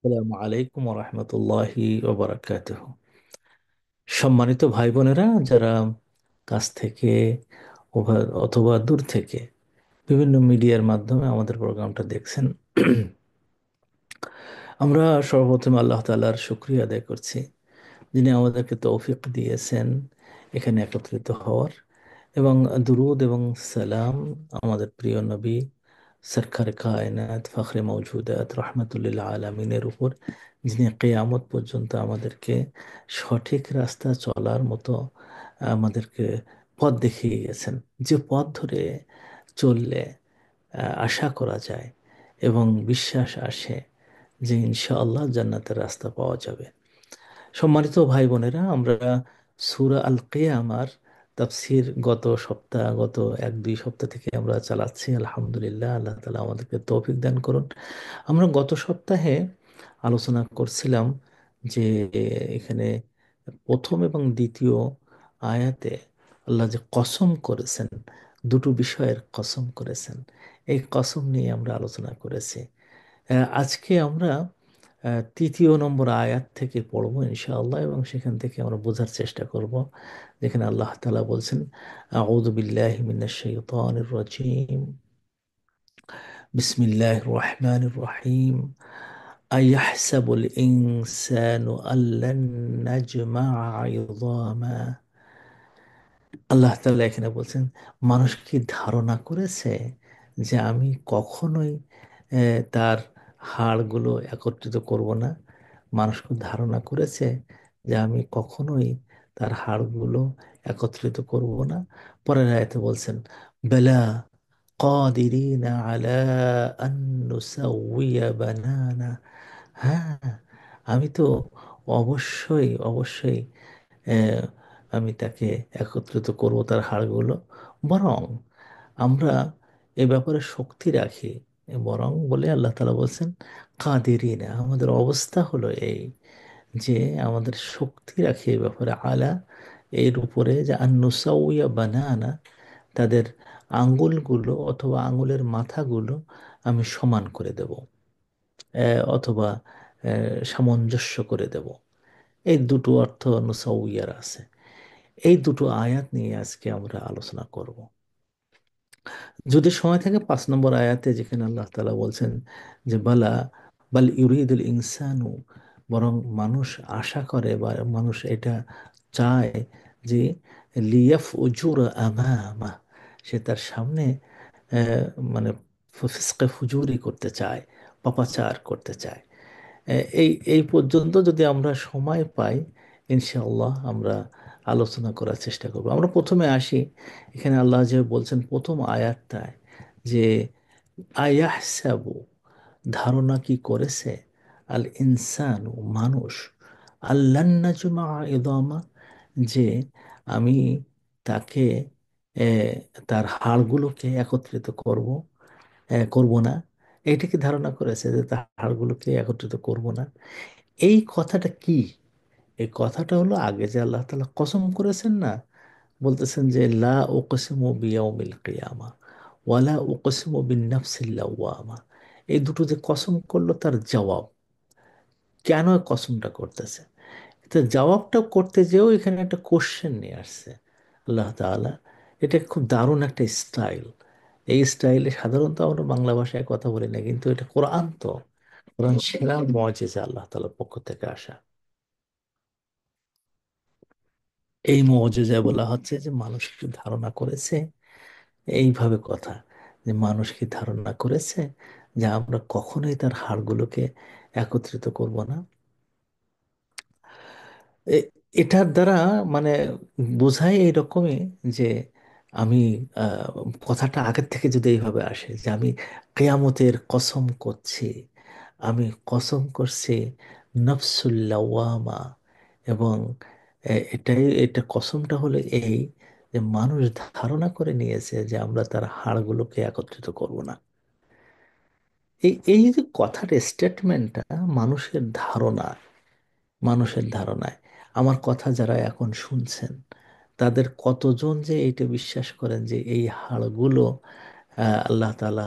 আসসালামু আলাইকুম রহমতুল্লাহি ওবরাকাতুহ। সম্মানিত ভাই বোনেরা, যারা কাছ থেকে অথবা দূর থেকে বিভিন্ন মিডিয়ার মাধ্যমে আমাদের প্রোগ্রামটা দেখছেন, আমরা সর্বপ্রথমে আল্লাহ তাআলার শুকরিয়া আদায় করছি, যিনি আমাদেরকে তৌফিক দিয়েছেন এখানে একত্রিত হওয়ার। এবং দুরুদ এবং সালাম আমাদের প্রিয় নবী সরকার কায়নাত ফখরে মৌজুদাত রহমতুল্লিল আলমিনের উপর, যিনি কেয়ামত পর্যন্ত আমাদেরকে সঠিক রাস্তা চলার মতো আমাদেরকে পথ দেখিয়ে গেছেন। যে পথ ধরে চললে আশা করা যায় এবং বিশ্বাস আসে যে ইনশাআল্লাহ জান্নাতের রাস্তা পাওয়া যাবে। সম্মানিত ভাই বোনেরা, আমরা সূরা আল কিয়ামার তাফসির গত 1-2 সপ্তাহ থেকে আমরা চালাচ্ছি। আলহামদুলিল্লাহ, আল্লাহ তাআলা আমাদেরকে তৌফিক দান করুন। আমরা গত সপ্তাহে আলোচনা করছিলাম যে এখানে প্রথম এবং দ্বিতীয় আয়াতে আল্লাহ যে কসম করেছেন, দুটো বিষয়ের কসম করেছেন, এই কসম নিয়ে আমরা আলোচনা করেছি। আজকে আমরা তৃতীয় নম্বর আয়াত থেকে পড়বো ইনশাআল্লাহ, এবং সেখান থেকে আমরা বোঝার চেষ্টা করব। যেখানে আল্লাহ তাআলা বলছেন, আউযু বিল্লাহি মিনাশ শাইতানির রাজীম, বিসমিল্লাহির রহমানির রহিম, আইয়াহসাবুল ইনসানু আল্লান নাজমা'a ইযামা। আল্লাহ তাআলা এখানে বলছেন, মানুষ কি ধারণা করেছে যে আমি কখনোই তার হাড়গুলো একত্রিত করব না? মানুষ কি ধারণা করেছে যে আমি কখনোই তার হাড়গুলো একত্রিত করব না? পরের আয়াতে বলছেন, বেলা কাদিরিনা আলা আন নুসাউইয়া বানানা। হ্যাঁ, আমি তো অবশ্যই অবশ্যই আহ, আমি তাকে একত্রিত করব, তার হাড়গুলো। বরং আমরা এ ব্যাপারে শক্তি রাখি। বরং বলে আল্লাহ তাআলা বলছেন, কাদেরিনা, আমাদের অবস্থা হলো এই যে আমাদের শক্তি রাখি এ ব্যাপারে, আলা, এর উপরে, যে আন্নুসাউয়া বানানা, তাদের আঙ্গুলগুলো অথবা আঙ্গুলের মাথাগুলো আমি সমান করে দেব, অথবা সামঞ্জস্য করে দেব। এই দুটো অর্থ নুসাউইয়ার আছে। এই দুটো আয়াত নিয়ে আজকে আমরা আলোচনা করব। যদি সময় থাকে 5 নম্বর আয়াতে, যেখানে আল্লাহ তাআলা বলছেন যে বালা বাল ইউরিদুল ইনসানু, বরং মানুষ আশা করে বা মানুষ এটা চায় যে লিয়াফ উজুর আমামা, সে তার সামনে মানে ফিসকে ফুজুরি করতে চায়, পাপাচার করতে চায়। এই পর্যন্ত যদি আমরা সময় পাই, ইনশাআল্লাহ আমরা আলোচনা করার চেষ্টা করব। আমরা প্রথমে আসি, এখানে আল্লাহ যে বলছেন প্রথম আয়াতটায় যে আয়াহসাবু, ধারণা কি করেছে, আল ইনসানু, মানুষ, আল্লান নাজমা ইদামা, যে আমি তাকে তার হাড়গুলোকে একত্রিত করব না। এইটা কি ধারণা করেছে যে তার হাড়গুলোকে একত্রিত করব না? এই কথাটা কি? এই কথাটা হলো, আগে যে আল্লাহ তাআলা কসম করেছেন না, বলতেছেন যে লা উকসিমু বিয়াউমিল কিয়ামা ওয়ালা উকসিমু বিন নাফসিল লাওয়ামা। এই দুটো যে কসম করলো, তার জবাব কেন এই কসমটা করতেছে? তো জবাবটা করতে যেও এখানে একটা কোশ্চেন নিয়ে আসছে আল্লাহ তাআলা। এটা খুব দারুণ একটা স্টাইল। এই স্টাইলে সাধারণত আমরা বাংলা ভাষায় কথা বলি না, কিন্তু এটা কোরআন, তো কোরআন সেরা মুজিজা আল্লাহ তাআলার পক্ষ থেকে আসা। এই মুজিজায় বলা হচ্ছে যে মানুষ কি ধারণা করেছে, এইভাবে কথা, যে মানুষ কি ধারণা করেছে যে আমরা কখনোই তার হাড়গুলোকে একত্রিত করব না। এ- এটার দ্বারা মানে বোঝায় এইরকমই যে আমি আহ, কথাটা আগের থেকে যদি এইভাবে আসে যে আমি কেয়ামতের কসম করছি, আমি কসম করছি নফসুল লাওয়ামা। এবং এটা কসমটা হলো এই, যে মানুষ ধারণা করে নিয়েছে যে আমরা তার হাড়গুলোকে একত্রিত করব না। এই এই যে কথার স্টেটমেন্টটা, মানুষের ধারণা, মানুষের ধারণায়, আমার কথা যারা এখন শুনছেন, তাদের কতজন যে এইটা বিশ্বাস করেন যে এই হাড়গুলো আল্লাহ তাআলা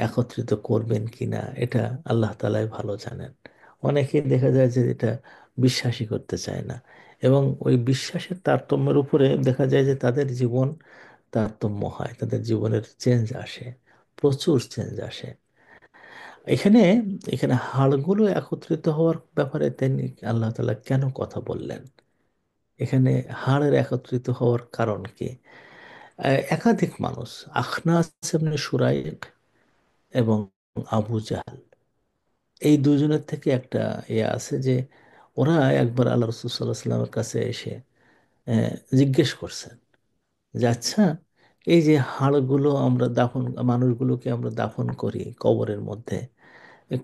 একত্রিত করবেন কিনা, এটা আল্লাহ তাআলাই ভালো জানেন। অনেকেই দেখা যায় যে এটা বিশ্বাসই করতে চায় না, এবং ওই বিশ্বাসের তারতম্যের উপরে দেখা যায় যে তাদের জীবন তারতম্য হয়, তাদের জীবনের চেঞ্জ আসে, প্রচুর চেঞ্জ আসে। এখানে এখানে হাড়গুলো একত্রিত হওয়ার ব্যাপারে তিনি আল্লাহ তাআলা কেন কথা বললেন? এখানে হাড়ের একত্রিত হওয়ার কারণ কি? একাধিক মানুষ, আখনাস ইবনে শুরাইক এবং আবু জাহল, এই দুজনের থেকে একটা ইয়ে আছে যে ওরা একবার আল্লাহ রসুল সাল্লাহ সাল্লামের কাছে এসে জিজ্ঞেস করছেন যে আচ্ছা, এই যে হাড়গুলো আমরা দাফন, মানুষগুলোকে আমরা দাফন করি কবরের মধ্যে,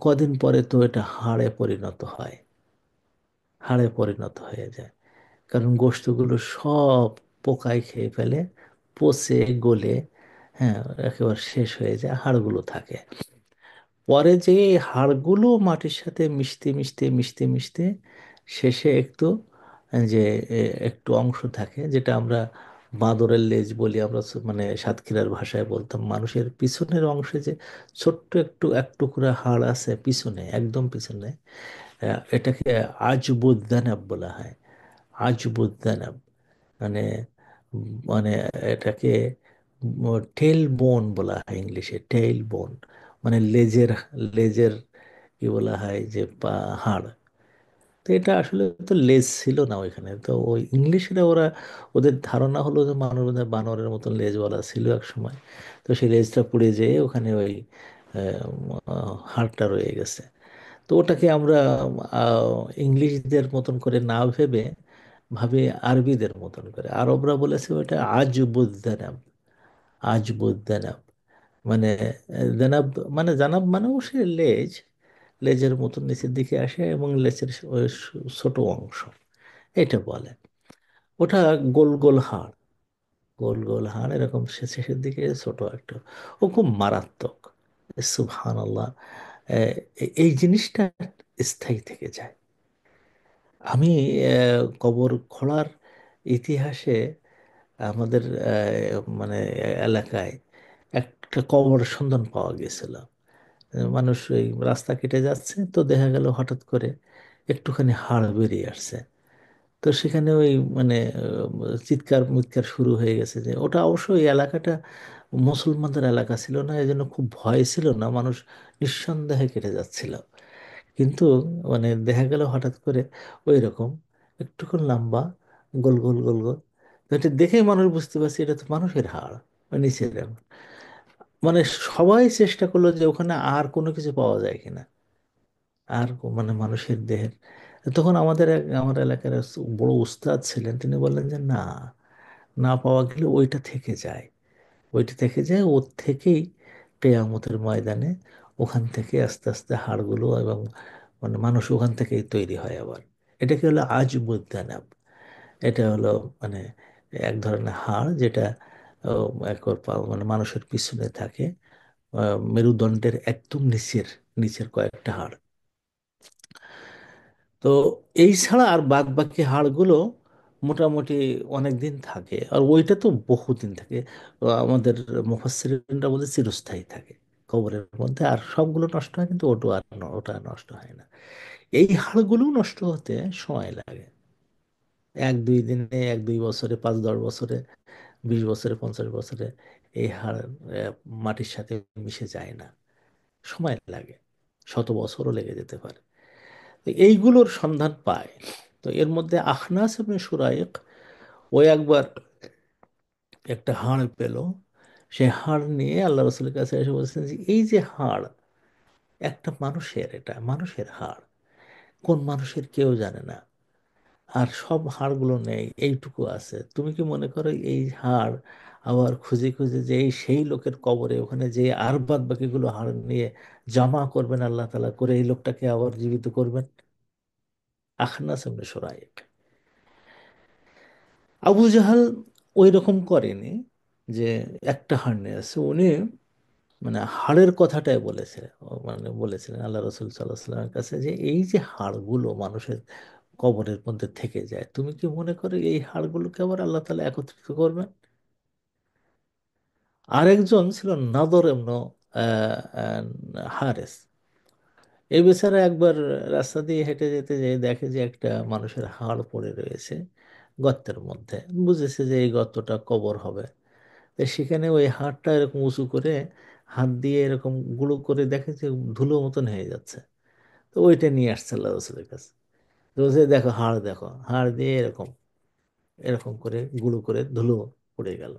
কদিন পরে তো এটা হাড়ে পরিণত হয়, হাড়ে পরিণত হয়ে যায়, কারণ গোশতগুলো সব পোকায় খেয়ে ফেলে, পচে গলে, হ্যাঁ, একেবারে শেষ হয়ে যায়, হাড়গুলো থাকে। পরে যে এই হাড়গুলো মাটির সাথে মিশতে মিশতে মিশতে মিশতে শেষে একটু যে একটু অংশ থাকে, যেটা আমরা বাঁদরের লেজ বলি আমরা, মানে সাতক্ষীরার ভাষায় বলতাম, মানুষের পিছনের অংশে যে ছোট্ট একটু এক টুকরা হাড় আছে পিছনে, একদম পিছনে, এটাকে আজবুদ্দানাব বলা হয়। আজবুদ্দানাব মানে মানে এটাকে টেল বোন বলা হয় ইংলিশে, টেইল বোন, মানে লেজের, লেজের কি বলা হয় যে হাড়। তো এটা আসলে তো লেজ ছিল না ওইখানে, তো ওই ইংলিশরা ওরা, ওদের ধারণা হলো যে মানুষ বোধহয় বানরের মতন লেজওয়ালা ছিল এক সময়, তো সেই লেজটা পুড়ে যেয়ে ওখানে ওই হাড়টা রয়ে গেছে। তো ওটাকে আমরা ইংলিশদের মতন করে না ভেবে ভাবে আরবিদের মতন করে, আরবরা বলেছে ওটা আজবুদ্দানাব, আজবুদ্দানাব, মানে দানাব, মানে জানাব মানেও সে লেজ, লেজের মতন নিচের দিকে আসে এবং লেজের ওই ছোট অংশ, এটা বলে। ওটা গোল গোল হাড়, গোল গোল হাড় এরকম শেষের দিকে ছোট একটা, ও খুব মারাত্মক। সুবহানাল্লাহ। এই জিনিসটা স্থায়ী থেকে যায়। আমি কবর খোঁড়ার ইতিহাসে আমাদের মানে এলাকায় একটা কবর সন্ধান পাওয়া গেছিল। মানুষ ওই রাস্তা কেটে যাচ্ছে, তো দেখা গেল হঠাৎ করে একটুখানি হাড় বেরিয়ে আসছে। তো সেখানে ওই মানে চিৎকার মিৎকার শুরু হয়ে গেছে, যে ওটা অবশ্য এই এলাকাটা মুসলমানদের এলাকা ছিল না, এই জন্য খুব ভয় ছিল না, মানুষ নিঃসন্দেহে কেটে যাচ্ছিল। কিন্তু মানে দেখা গেল হঠাৎ করে ওই রকম একটুখানি লম্বা, গোল গোল গোল গোল, তো এটা দেখেই মানুষ বুঝতে পারছে এটা তো মানুষের হাড়, মানে নিচের এমন। মানে সবাই চেষ্টা করলো যে ওখানে আর কোনো কিছু পাওয়া যায় কিনা, আর মানে মানুষের দেহের। তখন আমাদের আমার এলাকার এক বড় উস্তাদ ছিলেন, তিনি বললেন যে না, না পাওয়া গেলে ওইটা থেকে যায়, ওইটা থেকে যায়, ওর থেকেই কেয়ামতের ময়দানে ওখান থেকে আস্তে আস্তে হাড়গুলো এবং মানে মানুষ ওখান থেকেই তৈরি হয় আবার। এটাকে হলো আজ বুদ্ধানাব। এটা হলো মানে এক ধরনের হাড় যেটা মানে মানুষের পিছনে থাকে, মেরুদণ্ডের একদম নিচের, নিচের কয়েকটা হাড়। তো এই ছাড়া আর বাদ বাকি হাড়গুলো মোটামুটি অনেক দিন থাকে, আর ওইটা তো বহুদিন থাকে। আমাদের মুফাসসিরিনরা বলে চিরস্থায়ী থাকে কবরের মধ্যে, আর সবগুলো নষ্ট হয় কিন্তু ওটা আর ওটা নষ্ট হয় না। এই হাড়গুলো নষ্ট হতে সময় লাগে, এক দুই দিনে, এক দুই বছরে, 5-10 বছরে, 20 বছরে, 50 বছরে এই হাড় মাটির সাথে মিশে যায় না, সময় লাগে, শত বছরও লেগে যেতে পারে। তো এইগুলোর সন্ধান পায়। তো এর মধ্যে আখনাস ইবনে শুরাইক, ও একবার একটা হাড় পেল, সে হাড় নিয়ে আল্লাহ রসুলের কাছে এসে বলছেন যে এই যে হাড়, একটা মানুষের, এটা মানুষের হাড়, কোন মানুষের কেউ জানে না, আর সব হাড়গুলো নেই, এইটুকু আছে, তুমি কি মনে করো এই হাড় আবার খুঁজে খুঁজে যে এই সেই লোকের কবরে ওখানে যে আর বাদ বাকিগুলো হাড় নিয়ে জমা করবেন আল্লাহ তাআলা, করে এই লোকটাকে আবার জীবিত করবেন? আখনাস ইবনে শুরাইক। আবু জাহাল ওই রকম করেনি, যে একটা হাড় নিয়ে আসছে উনি, মানে হাড়ের কথাটাই বলেছে, মানে বলেছিলেন আল্লাহ রসুল সাল্লাহ সাল্লামের কাছে যে এই যে হাড়গুলো মানুষের কবরের মধ্যে থেকে যায়, তুমি কি মনে করো এই হাড়গুলোকে আবার আল্লাহ তাআলা একত্রিত করবেন? আরেকজন ছিল নাদর ইবনে হারেস। এই বেচারা একবার রাস্তা দিয়ে হেঁটে যেতে যেয়ে দেখে যে একটা মানুষের হাড় পড়ে রয়েছে গর্তের মধ্যে। বুঝেছে যে এই গর্তটা কবর হবে। তো সেখানে ওই হাড়টা এরকম উঁচু করে হাত দিয়ে এরকম গুঁড়ো করে দেখে যে ধুলো মতন হয়ে যাচ্ছে। তো ওইটা নিয়ে আসছে আল্লাহ রসুলের কাছে। তো বলছে, দেখো হাড়, দেখো হাড় দিয়ে এরকম এরকম করে গুঁড়ো করে ধুলো পড়ে গেল।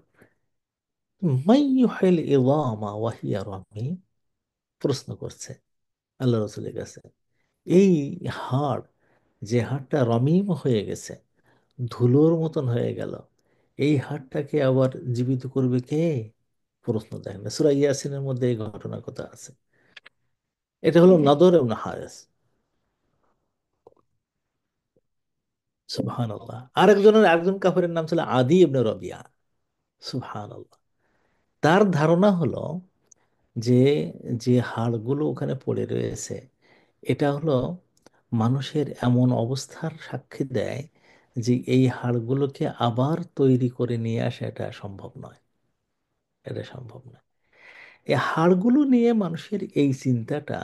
মাইয়ুহিল ইযামা ওয়া হিয়া রামীম, প্রশ্ন করছে আল্লাহ রসুলের কাছে, এই হাড়, যে হাড়টা রমিম হয়ে গেছে, ধুলোর মতন হয়ে গেল, এই হাড়টাকে আবার জীবিত করবে কে? প্রশ্ন, দেখেন না সূরা ইয়াসিনের মধ্যে এই ঘটনার কথা আছে। এটা হলো নদর ইবনে হারেস। সুবহানাল্লাহ। আরেকজন কাফিরের নাম ছিল আদি ইবনে রবিয়া। সুবহানাল্লাহ। তার ধারণা হলো যে যে হাড়গুলো ওখানে পড়ে রয়েছে, এটা হলো মানুষের এমন অবস্থার সাক্ষী দেয় যে এই হাড়গুলোকে আবার তৈরি করে নিয়ে আসা এটা সম্ভব নয়। এটা সম্ভব নয়। এই হাড়গুলো নিয়ে মানুষের এই চিন্তাটা,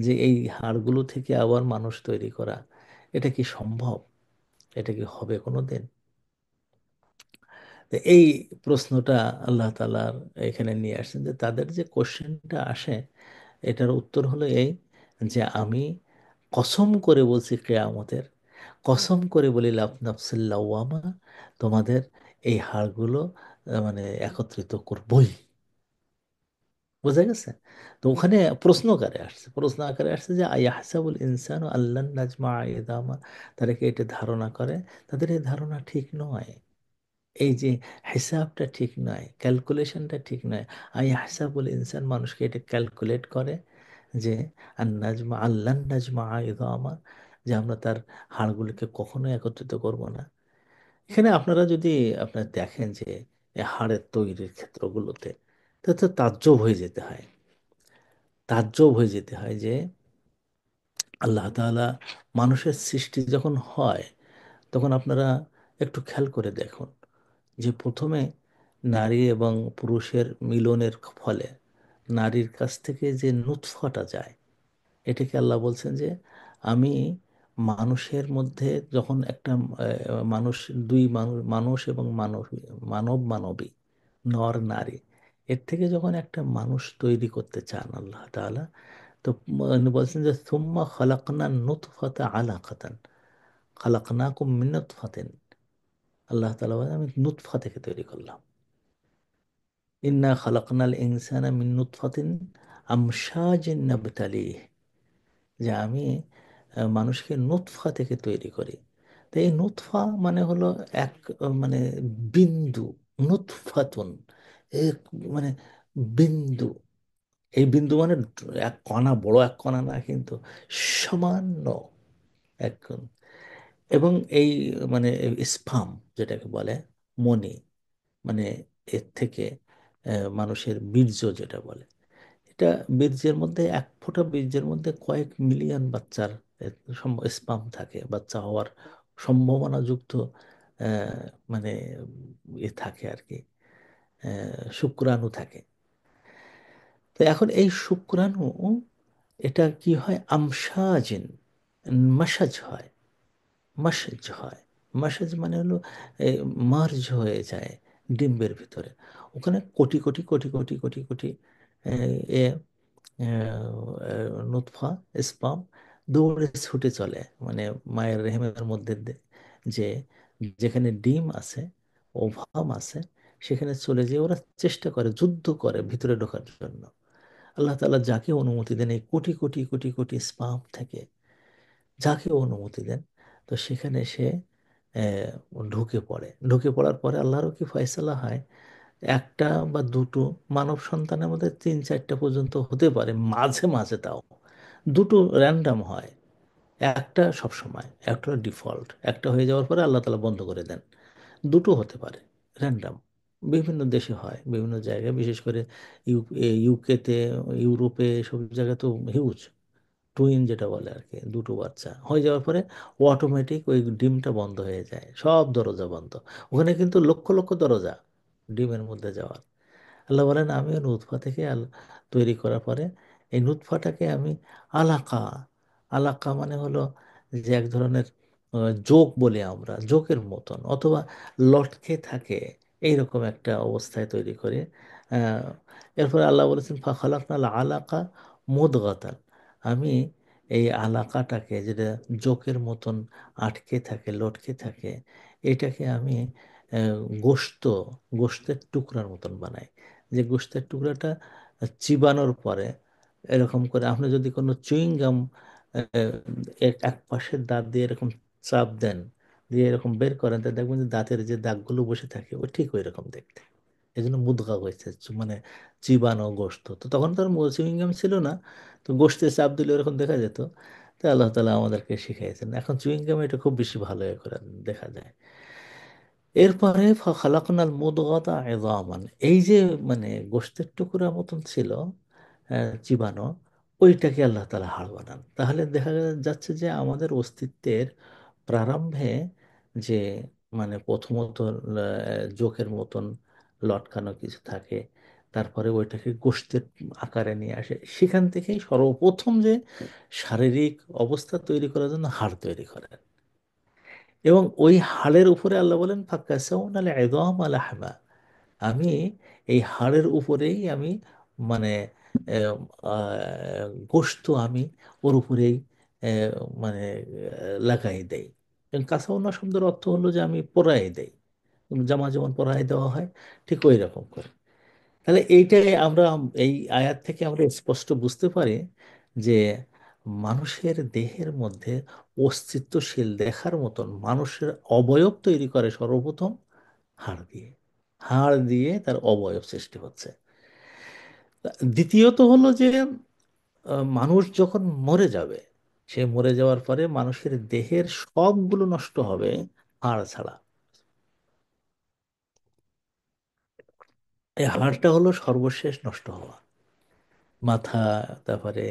যে এই হাড়গুলো থেকে আবার মানুষ তৈরি করা, এটা কি সম্ভব? এটা কি হবে কোনোদিন? তো এই প্রশ্নটা আল্লাহ তাআলার এখানে নিয়ে আসছেন, যে তাদের যে কোশ্চেনটা আসে, এটার উত্তর হলো এই, যে আমি কসম করে বলছি কেয়ামতের, কসম করে বলি নাফসিল লাওয়ামা, তোমাদের এই হাড়গুলো মানে একত্রিত করবই। বোঝা গেছে? তো ওখানে প্রশ্ন আকারে আসছে, প্রশ্ন আকারে আসছে যে আয়াহসাবুল ইনসানু আল্লান নাজমা ইদামা, তারা কি এটা ধারণা করে? তাদের এই ধারণা ঠিক নয়। এই যে হিসাবটা ঠিক নয়, ক্যালকুলেশনটা ঠিক নয়। আয়াহসাবুল ইনসান, মানুষকে এটা ক্যালকুলেট করে যে আল্লান নাজমা ইদামা, যে আমরা তার হাড়গুলোকে কখনোই একত্রিত করব না। এখানে আপনারা যদি আপনার দেখেন যে এই হাড়ের তৈরির ক্ষেত্রগুলোতে, তো তাজ্জব হয়ে যেতে হয়। তাজ্জব হয়ে যেতে হয় যে আল্লাহ তাআলা মানুষের সৃষ্টি যখন হয়, তখন আপনারা একটু খেয়াল করে দেখুন যে প্রথমে নারী এবং পুরুষের মিলনের ফলে নারীর কাছ থেকে যে নুতফাটা যায়, এটাকে আল্লাহ বলছেন যে আমি মানুষের মধ্যে যখন একটা মানুষ, দুই মানুষ, মানুষ এবং মানব, মানব মানবী, নর নারী, এর থেকে যখন একটা মানুষ তৈরি করতে চান আল্লাহ তাআলা, তো উনি বলছেন যে সুম্মা খালাকনা নুতফাতা আলাকাতান খালাকনাকুম মিন নুতফাতিন, আল্লাহ তাআলা বলেন আমি নুতফা থেকে তৈরি করলাম। ইন্না খালাকনাল ইনসানা মিন নুতফাতিন আমশাজিন নাবতালিহ, যে আমি মানুষকে নুতফা থেকে তৈরি করি। তো এই নুতফা মানে হলো এক মানে বিন্দু, নুতফাতুন, এক মানে বিন্দু। এই বিন্দু মানে এক কণা, বড় এক কণা না কিন্তু, সামান্য এক। এবং এই মানে স্পাম যেটাকে বলে, মনি, মানে এর থেকে মানুষের বীর্য যেটা বলে, এটা বীর্যের মধ্যে, এক ফোঁটা বীর্যের মধ্যে কয়েক মিলিয়ন বাচ্চার স্পাম থাকে, বাচ্চা হওয়ার সম্ভাবনাযুক্ত আহ, মানে থাকে আর কি, শুক্রাণু থাকে। তো এখন এই শুক্রাণু, এটা কি হয়, আমশাজিন, মাসাজ হয়, মাসাজ হয়। মাসাজ মানে হলো মার্জ হয়ে যায় ডিম্বের ভিতরে। ওখানে কোটি কোটি কোটি কোটি কোটি কোটি এ নুতফা, স্পাম দৌড়ে ছুটে চলে, মানে মায়ের রেহেমের মধ্যে যে যেখানে ডিম আছে, ওভাম আছে, সেখানে চলে যেয়ে ওরা চেষ্টা করে, যুদ্ধ করে ভিতরে ঢোকার জন্য। আল্লাহ তাআলা যাকে অনুমতি দেন এই কোটি কোটি কোটি কোটি স্পাম থেকে, যাকে অনুমতি দেন, তো সেখানে সে ঢুকে পড়ে। ঢুকে পড়ার পরে আল্লাহরও কি ফয়সালা হয়, একটা বা দুটো, মানব সন্তানের মধ্যে তিন চারটা পর্যন্ত হতে পারে মাঝে মাঝে, তাও দুটো র্যান্ডাম হয়, একটা সব সময়, একটা ডিফল্ট, একটা হয়ে যাওয়ার পরে আল্লাহ তাআলা বন্ধ করে দেন। দুটো হতে পারে র্যান্ডাম। বিভিন্ন দেশে হয়, বিভিন্ন জায়গায়, বিশেষ করে ইউকেতে, ইউরোপে, সব জায়গায় তো হিউজ, টুইন যেটা বলে আর কি, দুটো বাচ্চা হয়ে যাওয়ার পরে অটোমেটিক ওই ডিমটা বন্ধ হয়ে যায়, সব দরজা বন্ধ। ওখানে কিন্তু লক্ষ লক্ষ দরজা ডিমের মধ্যে যাওয়ার। আল্লাহ বলেন আমি নুতফা থেকে তৈরি করার পরে এই নুতফাটাকে আমি আলাকা, আলাকা মানে হলো যে এক ধরনের জোক বলি আমরা, জোকের মতন, অথবা লটকে থাকে এইরকম একটা অবস্থায় তৈরি করে। আহ, এরপরে আল্লাহ বলেছেন ফাখালাকনাল আলাকা মুদগাতান, আমি এই আলাকাটাকে, যেটা জোকের মতন আটকে থাকে, লটকে থাকে, এটাকে আমি আহ, গোশত, গোশতের টুকরার মতন বানাই। যে গোশতের টুকরাটা চিবানোর পরে এরকম করে আপনি যদি কোনো চুইং গাম এক এক পাশের দাঁত দিয়ে এরকম চাপ দেন, দিয়ে এরকম বের করেন, তা দেখবেন যে দাঁতের যে দাগগুলো বসে থাকে ও ঠিক ওই রকম দেখতে। এই জন্য মুদগা হয়েছে, মানে চিবানো গোশত। তো তখন তো আর চুইং গাম ছিল না, তো গোশতে চাপ দিলে এরকম দেখা যেত। তো আল্লাহ তালা আমাদেরকে শিখাইছেন, এখন চুইং গামে এটা খুব বেশি ভালো করে দেখা যায়। এরপরে খালাকনাল মুদগাতা ইযামান, এই যে মানে গোশতের টুকরা মতন ছিল চিবানো, ওইটাকে আল্লাহ তাআলা হাড় বানান। তাহলে দেখা যাচ্ছে যে আমাদের অস্তিত্বের প্রারম্ভে যে মানে প্রথমত জোকের মতন লটকানো কিছু থাকে, তারপরে ওইটাকে গোশতের আকারে নিয়ে আসে, সেখান থেকেই সর্বপ্রথম যে শারীরিক অবস্থা তৈরি করার জন্য হাড় তৈরি করে। এবং ওই হাড়ের উপরে আল্লাহ বলেন ফাক্কাসাউনা আল-ইযামা লাহমা, আমি এই হাড়ের উপরেই আমি মানে আহ, গোশত আমি ওর উপরেই মানে লাগাই দেই। এবং কাসাউনা শব্দের অর্থ হলো যে আমি পোড়াই দেই, জামা যেমন পোড়াই দেওয়া হয়, ঠিক ওই রকম করে। তাহলে এইটাই আমরা এই আয়াত থেকে আমরা স্পষ্ট বুঝতে পারি যে মানুষের দেহের মধ্যে অস্তিত্বশীল দেখার মতন মানুষের অবয়ব তৈরি করে সর্বপ্রথম হাড় দিয়ে। হাড় দিয়ে তার অবয়ব সৃষ্টি হচ্ছে। দ্বিতীয়ত হলো যে মানুষ যখন মরে যাবে, সে মরে যাওয়ার পরে মানুষের দেহের সবগুলো নষ্ট হবে হাড় ছাড়া। এই হাড়টা হলো সর্বশেষ নষ্ট হওয়া। মাথা, তারপরে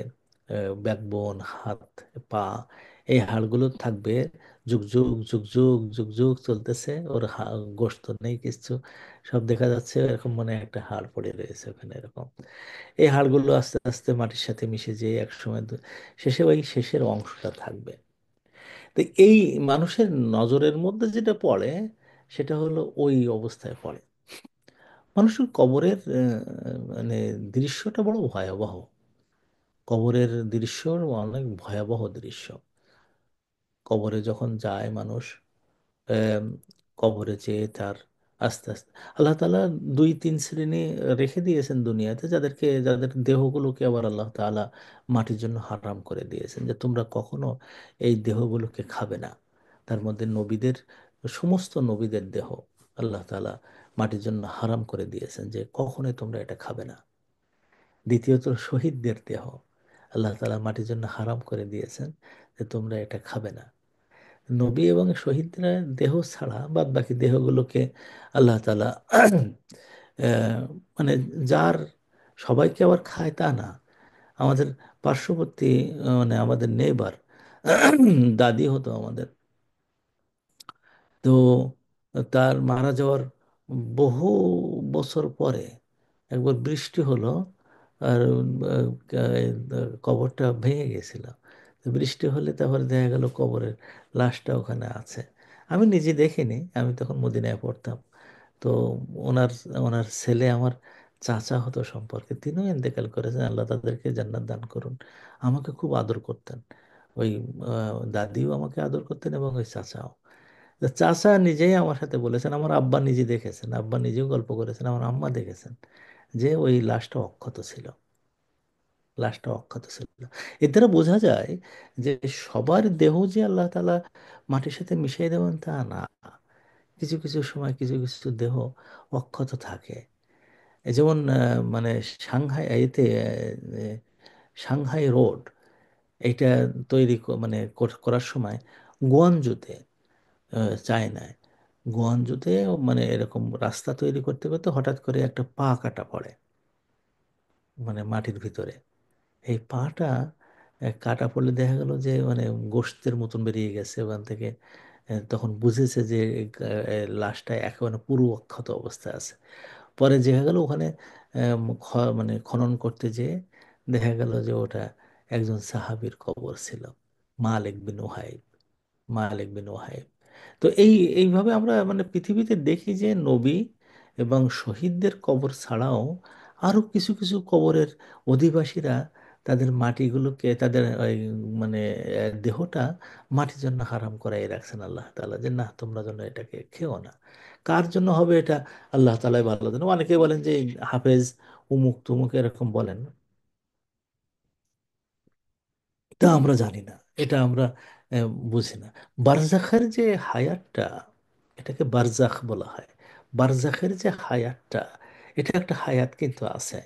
ব্যাকবোন, হাত, পা, এই হাড়গুলো থাকবে যুগ যুগ যুগ যুগ যুগ যুগ চলতেছে, ওর গোশত নেই কিছু, সব দেখা যাচ্ছে এরকম, মনে হয় একটা হাড় পড়ে রয়েছে ওখানে এরকম। এই হাড়গুলো আস্তে আস্তে মাটির সাথে মিশে যেয়ে একসময় শেষে ওই শেষের অংশটা থাকবে। তো এই মানুষের নজরের মধ্যে যেটা পড়ে সেটা হলো ওই অবস্থায় পড়ে। মানুষের কবরের মানে দৃশ্যটা বড় ভয়াবহ। কবরের দৃশ্য অনেক ভয়াবহ দৃশ্য। কবরে যখন যায় মানুষ, আম, কবরে যেয়ে তার আস্তে আস্তে আল্লাহ তাআলা দুই তিন শ্রেণী রেখে দিয়েছেন দুনিয়াতে, যাদের দেহগুলোকে আবার আল্লাহ তাআলা মাটির জন্য হারাম করে দিয়েছেন, যে তোমরা কখনো এই দেহগুলোকে খাবে না। তার মধ্যে নবীদের, সমস্ত নবীদের দেহ আল্লাহ তাআলা মাটির জন্য হারাম করে দিয়েছেন, যে কখনোই তোমরা এটা খাবে না। দ্বিতীয়ত শহীদদের দেহ আল্লাহ তাআলা মাটির জন্য হারাম করে দিয়েছেন, যে তোমরা এটা খাবে না। নবী এবং শহীদরা দেহ ছাড়া বাদ বাকি দেহগুলোকে আল্লাহ তাআলা আহ, মানে যার, সবাইকে আবার খায় তা না। আমাদের পার্শ্ববর্তী মানে আমাদের নেবার দাদি হতো আমাদের, তো তার মারা যাওয়ার বহু বছর পরে একবার বৃষ্টি হলো, আর কবরটা ভেঙে গেছিল। তো বৃষ্টি হলে তারপরে দেখা গেল কবরের লাশটা ওখানে আছে। আমি নিজে দেখিনি, আমি তখন মদিনায় পড়তাম। তো ওনার ওনার ছেলে আমার চাচা হতো সম্পর্কে, তিনিও ইন্তেকাল করেছেন, আল্লাহ তাদেরকে জান্নাত দান করুন। আমাকে খুব আদর করতেন, ওই দাদিও আমাকে আদর করতেন এবং ওই চাচাও। তো চাচা নিজেই আমার সাথে বলেছেন, আমার আব্বা নিজে দেখেছেন, আব্বা নিজেও গল্প করেছেন, আমার আম্মা দেখেছেন, যে ওই লাশটা অক্ষত ছিল, লাশটা অক্ষত ছিল। এর দ্বারা বোঝা যায় যে সবার দেহ যে আল্লাহ তাআলা মাটির সাথে মিশিয়ে দেবেন তা না। কিছু কিছু সময় কিছু কিছু দেহ অক্ষত থাকে। এই যেমন মানে সাংহাই এতে সাংহাই রোড, এটা তৈরি মানে করার সময় গুয়ানজুতে, চায়নায়, গুয়ানজুতে মানে এরকম রাস্তা তৈরি করতে করতে হঠাৎ করে একটা পা কাটা পড়ে মানে মাটির ভিতরে। এই পাটা কাটা পড়লে দেখা গেল যে মানে গোশতের মতন বেরিয়ে গেছে ওখান থেকে। তখন বুঝেছে যে লাশটা একেবারে পুরো অক্ষত অবস্থায় আছে। পরে দেখা গেল ওখানে মানে খনন করতে যেয়ে দেখা গেল যে ওটা একজন সাহাবীর কবর ছিল, মালিক বিন ওহাইব। মালিক বিন ওয়াহেব। তো এইভাবে আমরা মানে পৃথিবীতে দেখি যে নবী এবং শহীদদের কবর ছাড়াও আরো কিছু কিছু কবরের অধিবাসীরা তাদের মাটিগুলোকে, তাদের ওই মানে দেহটা মাটির জন্য হারাম করাই রাখছেন আল্লাহ তাআলা, যে না তোমরা যেন এটাকে খেও না। কার জন্য হবে এটা আল্লাহ তাআলাই ভালো জানেন। অনেকে বলেন যে হাফেজ উমুক তুমুক এরকম বলেন, তা আমরা জানি না, এটা আমরা বুঝি না। বারজাখের যে হায়াতটা, এটাকে বারজাখ বলা হয়। বারজাখের যে হায়াতটা, এটা একটা হায়াত কিন্তু আছে,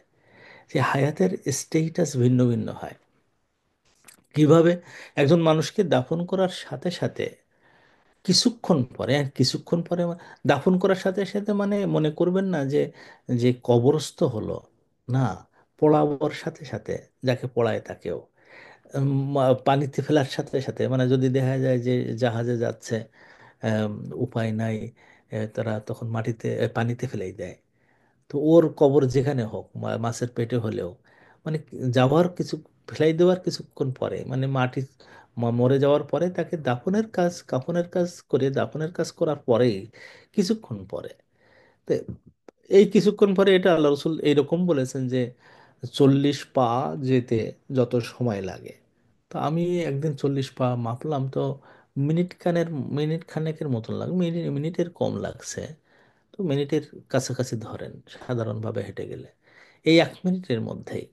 যে হায়াতের স্টেটাস ভিন্ন ভিন্ন হয়। কিভাবে? একজন মানুষকে দাফন করার সাথে সাথে কিছুক্ষণ পরে, কিছুক্ষণ পরে দাফন করার সাথে সাথে মানে মনে করবেন না যে যে কবরস্থ হলো, না, পড়াবার সাথে সাথে যাকে পড়ায় তাকেও পানিতে ফেলার সাথে সাথে, মানে যদি দেখা যায় যে জাহাজে যাচ্ছে, আম, উপায় নাই, তারা তখন মাটিতে পানিতে ফেলেই দেয়। তো ওর কবর যেখানে হোক, মাছের পেটে হলেও, মানে যাওয়ার কিছু, ফেলাই দেওয়ার কিছুক্ষণ পরে, মানে মাটি মরে যাওয়ার পরে তাকে দাফনের কাজ, কাফনের কাজ করে, দাফনের কাজ করার পরেই কিছুক্ষণ পরে, তো এই কিছুক্ষণ পরে এটা আল্লাহ রসুল এইরকম বলেছেন যে 40 পা যেতে যত সময় লাগে। তো আমি একদিন 40 পা মাপলাম, তো মিনিট খানেকের মতন লাগে, মিনিটের কম লাগছে। তো মিনিটের কাছাকাছি ধরেন সাধারণভাবে হেঁটে গেলে, এই 1 মিনিটের মধ্যেই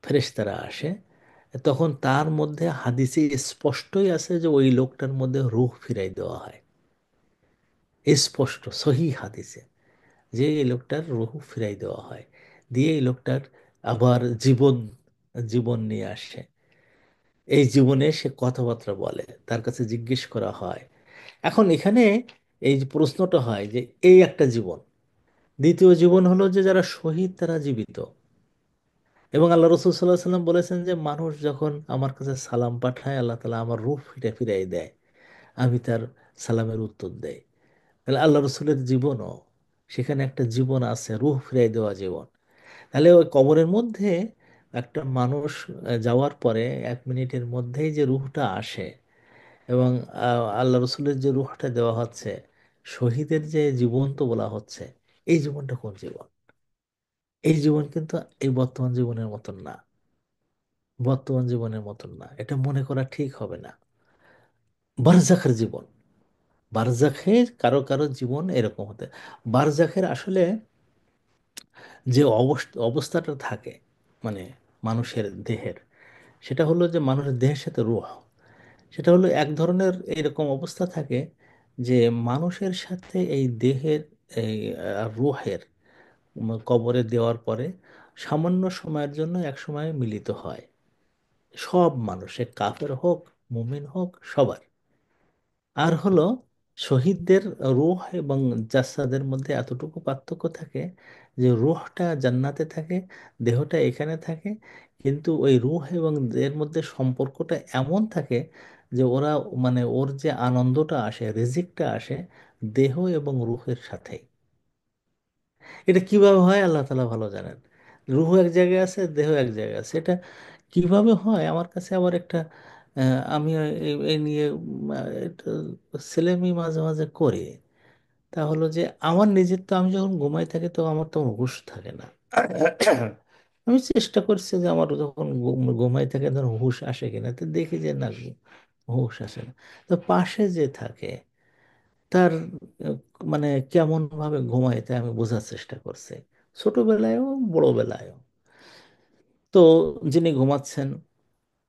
ফেরেশতারা আসে। তখন তার মধ্যে হাদিসে স্পষ্টই আছে যে ওই লোকটার মধ্যে রূহ ফিরাই দেওয়া হয়, স্পষ্ট সহি হাদিসে, যে এই লোকটার রূহ ফিরাই দেওয়া হয়, দিয়ে এই লোকটার আবার জীবন জীবন নিয়ে আসে। এই জীবনে সে কথাবার্তা বলে, তার কাছে জিজ্ঞেস করা হয়। এখন এখানে এই যে প্রশ্নটা হয় যে এই একটা জীবন, দ্বিতীয় জীবন হলো যে যারা শহীদ তারা জীবিত। এবং আল্লাহ রসুল সাল্লাহ সাল্লাম বলেছেন যে মানুষ যখন আমার কাছে সালাম পাঠায়, আল্লাহ তালা আমার রূহ ফিরাই দেয়, আমি তার সালামের উত্তর দেই। তাহলে আল্লাহ রসুলের জীবনও, সেখানে একটা জীবন আছে, রূহ ফিরাই দেওয়া জীবন। তাহলে ওই কবরের মধ্যে একটা মানুষ যাওয়ার পরে 1 মিনিটের মধ্যেই যে রূহটা আসে, এবং আল্লাহ রসুলের যে রূহটা দেওয়া হচ্ছে, শহীদের যে জীবন তো বলা হচ্ছে, এই জীবনটা কোন জীবন? এই জীবন কিন্তু এই বর্তমান জীবনের মতন না, বর্তমান জীবনের মতন না, এটা মনে করা ঠিক হবে না। বারজাখের জীবন, বারজাখের কারো কারো জীবন এরকম হতে, বারজাখের আসলে যে অবস্থাটা থাকে, মানে মানুষের দেহের, সেটা হলো যে মানুষের দেহের সাথে রূহ, সেটা হলো এক ধরনের এইরকম অবস্থা থাকে যে মানুষের সাথে এই দেহের, এই রূহের কবরে দেওয়ার পরে সামান্য সময়ের জন্য এক সময় মিলিত হয়। সব মানুষ, সে কাফের হোক মুমিন হোক, সবার। আর হলো শহীদদের রূহ এবং জাসাদের মধ্যে এতটুকু পার্থক্য থাকে যে রূহটা জান্নাতে থাকে, দেহটা এখানে থাকে। কিন্তু ওই রূহ এবং এর মধ্যে সম্পর্কটা এমন থাকে যে ওরা, মানে ওর যে আনন্দটা আসে, রিজিকটা আসে দেহ এবং রূহের সাথেই। এটা কিভাবে হয় আল্লাহ তাআলা ভালো জানেন। রূহ এক জায়গায় আছে, দেহ এক জায়গায় আছে, এটা কিভাবে হয় আমার কাছে আবার একটা আমি এই নিয়ে একটু ছেলেমি মাঝে মাঝে করি। তা হলো যে আমার নিজের তো, আমি যখন ঘুমাই থাকি তো আমার তো হুঁশ থাকে না। আমি চেষ্টা করছি যে আমার যখন ঘুমাই থাকে তখন হুঁশ আসে কিনা, তো দেখি যে না, হুঁশ আসে না। তো পাশে যে থাকে তার আহ, মানে কেমন ভাবে ঘুমায় তা আমি বোঝার চেষ্টা করছি, ছোটবেলায়ও বড়বেলায়ও। তো যিনি ঘুমাচ্ছেন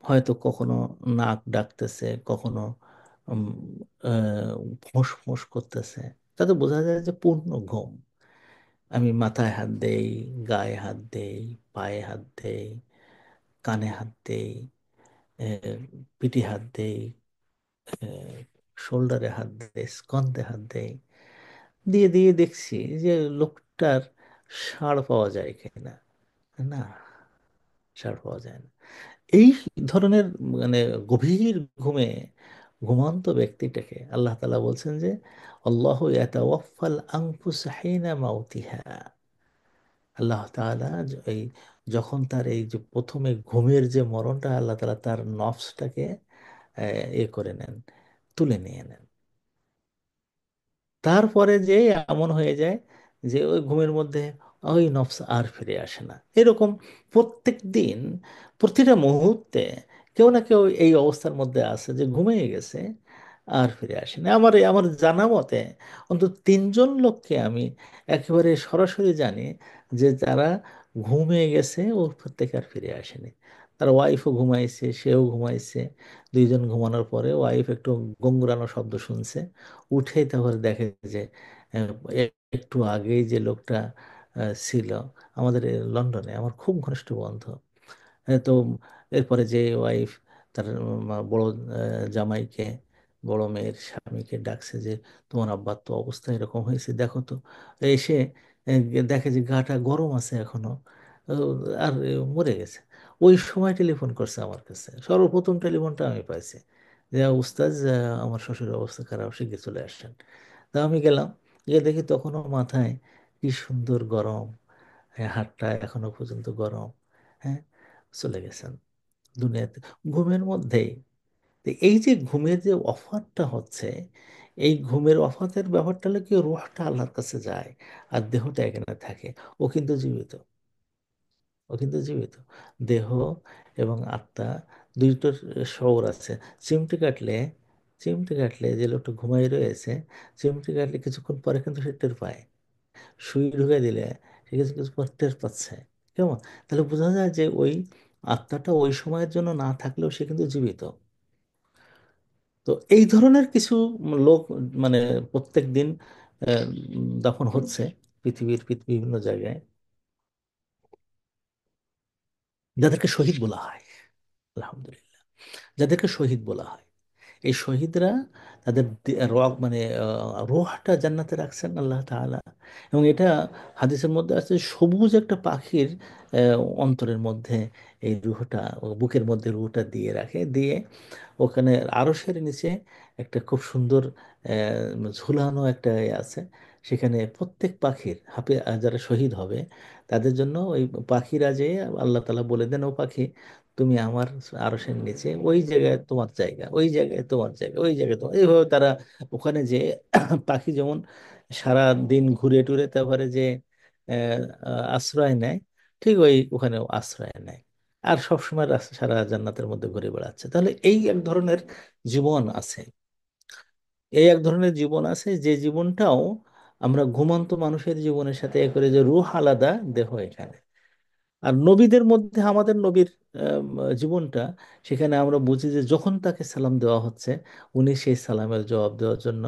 হয়তো কখনো নাক ডাকতেছে, কখনো উম, ফোঁস ফোঁস করতেছে, তাতে বোঝা যায় যে পূর্ণ ঘুম। আমি মাথায় হাত দেই, গায়ে হাত দেই, পায়ে হাত দেই, কানে হাত দেই, আহ, পিঠে হাত দেই, শোল্ডারে হাত দেই, স্কন্ধে হাত দেই, দিয়ে দিয়ে দেখছি যে লোকটার সাড় পাওয়া যায় কিনা। না, সাড় পাওয়া যায় না। এই ধরনের মানে গভীর ঘুমে ঘুমন্ত ব্যক্তিটাকে আল্লাহ তাআলা বলছেন যে আল্লাহু ইয়াতাওয়াফাল আনফুস হিনা মাউতিহা। আল্লাহ তাআলা এই যখন তার এই যে প্রথমে ঘুমের যে মরণটা, আল্লাহ তাআলা তার নফসটাকে এ করে নেন, তুলে নিয়ে নেন। তারপরে যে এমন হয়ে যায় যে ওই ঘুমের মধ্যে ওই নফস আর ফিরে আসে না। এরকম প্রত্যেক দিন, প্রতিটা মুহূর্তে কেউ না কেউ এই অবস্থার মধ্যে আছে যে ঘুমিয়ে গেছে, আর ফিরে আসে না। আমার আমার জানা মতে অন্তত তিনজন লোককে আমি একেবারে সরাসরি জানি যে যারা ঘুমিয়ে গেছে, ওর থেকে আর ফিরে আসেনি। তার ওয়াইফও ঘুমাইছে, সেও ঘুমাইছে। দুইজন ঘুমানোর পরে ওয়াইফ একটু গঙ্গুরানো শব্দ শুনছে, উঠেই তারপরে দেখে যে আহ, একটু আগেই যে লোকটা ছিল আমাদের এই লন্ডনে, আমার খুব ঘনিষ্ঠ বন্ধু। তো এরপরে যে ওয়াইফ তার বড় জামাইকে, বড় মেয়ের স্বামীকে ডাকছে যে তোমার আব্বার তো অবস্থা এরকম হয়েছে, দেখো তো। এসে দেখে যে গাটা গরম আছে এখনো, আর মরে গেছে। ওই সময় টেলিফোন করছে আমার কাছে, সর্বপ্রথম টেলিফোনটা আমি পাইছি যে উস্তাজ, আমার শ্বশুরের অবস্থা খারাপ, শিগগির চলে আসছেন। তা আমি গেলাম, গিয়ে দেখি তখনও মাথায় কি সুন্দর গরম, হ্যাঁ, হাতটা এখনো পর্যন্ত গরম। হ্যাঁ, চলে গেছেন দুনিয়াতে ঘুমের মধ্যেই। তো এই যে ঘুমের যে অফারটা হচ্ছে, এই ঘুমের অফারের ব্যাপারটা হলো কি, রুহটা আল্লাহর কাছে যায় আর দেহটা এখানে থাকে। ও কিন্তু জীবিত, ও কিন্তু জীবিত। দেহ এবং আত্মা দুইটোর শৌর আছে। চিমটি কাটলে, চিমটি কাটলে যে লোকটা ঘুমাই রয়েছে, চিমটি কাটলে কিছুক্ষণ পরে কিন্তু সে টের পায়। সুই ঢুকে দিলে সে কিছু কিছু পর টের পাচ্ছে। কেমন? তাহলে বোঝা যায় যে ওই আত্মাটা ওই সময়ের জন্য না থাকলেও সে কিন্তু জীবিত। তো এই ধরনের কিছু লোক মানে প্রত্যেক দিন দাফন হচ্ছে পৃথিবীর বিভিন্ন জায়গায়, যাদেরকে শহীদ বলা হয়। আলহামদুলিল্লাহ, যাদেরকে শহীদ বলা হয়, এই শহীদরা তাদের মানে রূহটা জান্নাতে রাখছেন আল্লাহ তাআলা। এবং এটা হাদিসের মধ্যে আছে, সবুজ একটা পাখির অন্তরের মধ্যে এই রূহটা, বুকের মধ্যে রূহটা দিয়ে রাখে, দিয়ে ওখানে আরশের নিচে একটা খুব সুন্দর ঝুলানো একটা আছে। সেখানে প্রত্যেক পাখির যারা শহীদ হবে তাদের জন্য ওই পাখিরা যে আল্লাহ তাআলা বলে দেন, ও পাখি তুমি আমার আরশের নিচে, ওই জায়গায় তোমার জায়গা, ওই জায়গায় তোমার জায়গা, ওই জায়গায় তোমার, এইভাবে তারা ওখানে যে পাখি যেমন সারা দিন ঘুরে টুরে তারপরে যে আশ্রয় নেয়, ঠিক ওই ওখানেও আশ্রয় নেয়। আর সবসময় সারা জান্নাতের মধ্যে ঘুরে বেড়াচ্ছে। তাহলে এই এক ধরনের জীবন আছে, এই এক ধরনের জীবন আছে যে জীবনটাও আমরা ঘুমন্ত মানুষের জীবনের সাথে এ করে, যে রূহ আলাদা, দেহ এখানে। আর নবীদের মধ্যে আমাদের নবীর জীবনটা, সেখানে আমরা বুঝি যে যখন তাকে সালাম দেওয়া হচ্ছে, উনি সেই সালামের জবাব দেওয়ার জন্য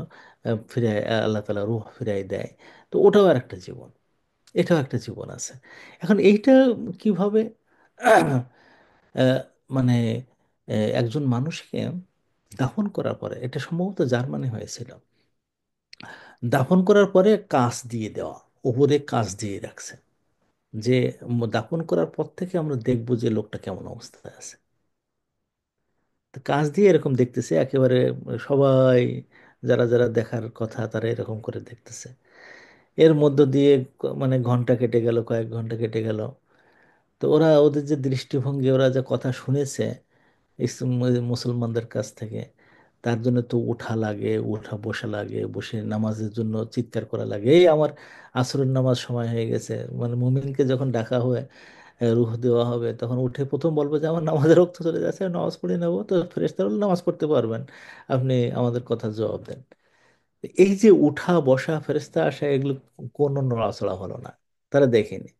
ফিরে, আল্লাহ তাআলা রূহ ফিরাই দেয়। তো ওটাও আর একটা জীবন, এটাও একটা জীবন আছে। এখন এইটা কিভাবে আহ, মানে একজন মানুষকে দাফন করার পরে, এটা সম্ভবত জার্মানি হয়েছিল, দাফন করার পরে কাঁচ দিয়ে দেওয়া, উপরে কাঁচ দিয়ে রাখছে, যে দাফন করার পর থেকে আমরা দেখবো যে লোকটা কেমন অবস্থায় আছে। তো কাঁচ দিয়ে এরকম দেখতেছে একেবারে, সবাই যারা যারা দেখার কথা তারা এরকম করে দেখতেছে। এর মধ্য দিয়ে মানে ঘন্টা কেটে গেল, কয়েক ঘন্টা কেটে গেল। তো ওরা ওদের যে দৃষ্টিভঙ্গি, ওরা যে কথা শুনেছে মুসলমানদের কাছ থেকে, তার জন্য তো উঠা লাগে, উঠা বসা লাগে, বসে নামাজের জন্য চিৎকার করা লাগে, এই আমার আসরের নামাজ সময় হয়ে গেছে। মানে মুমিনকে যখন ডাকা হয়, রুহ দেওয়া হবে, তখন উঠে প্রথম বলবো যে আমার নামাজের রক্ত চলে যাচ্ছে, আমি নামাজ পড়ে নেবো। তো ফেরেশতারা বলল, নামাজ পড়তে পারবেন, আপনি আমাদের কথা জবাব দেন। এই যে উঠা বসা, ফেরেশতা আসা, এগুলো কোনো নড়াচড়া হলো না, তারা দেখেনি।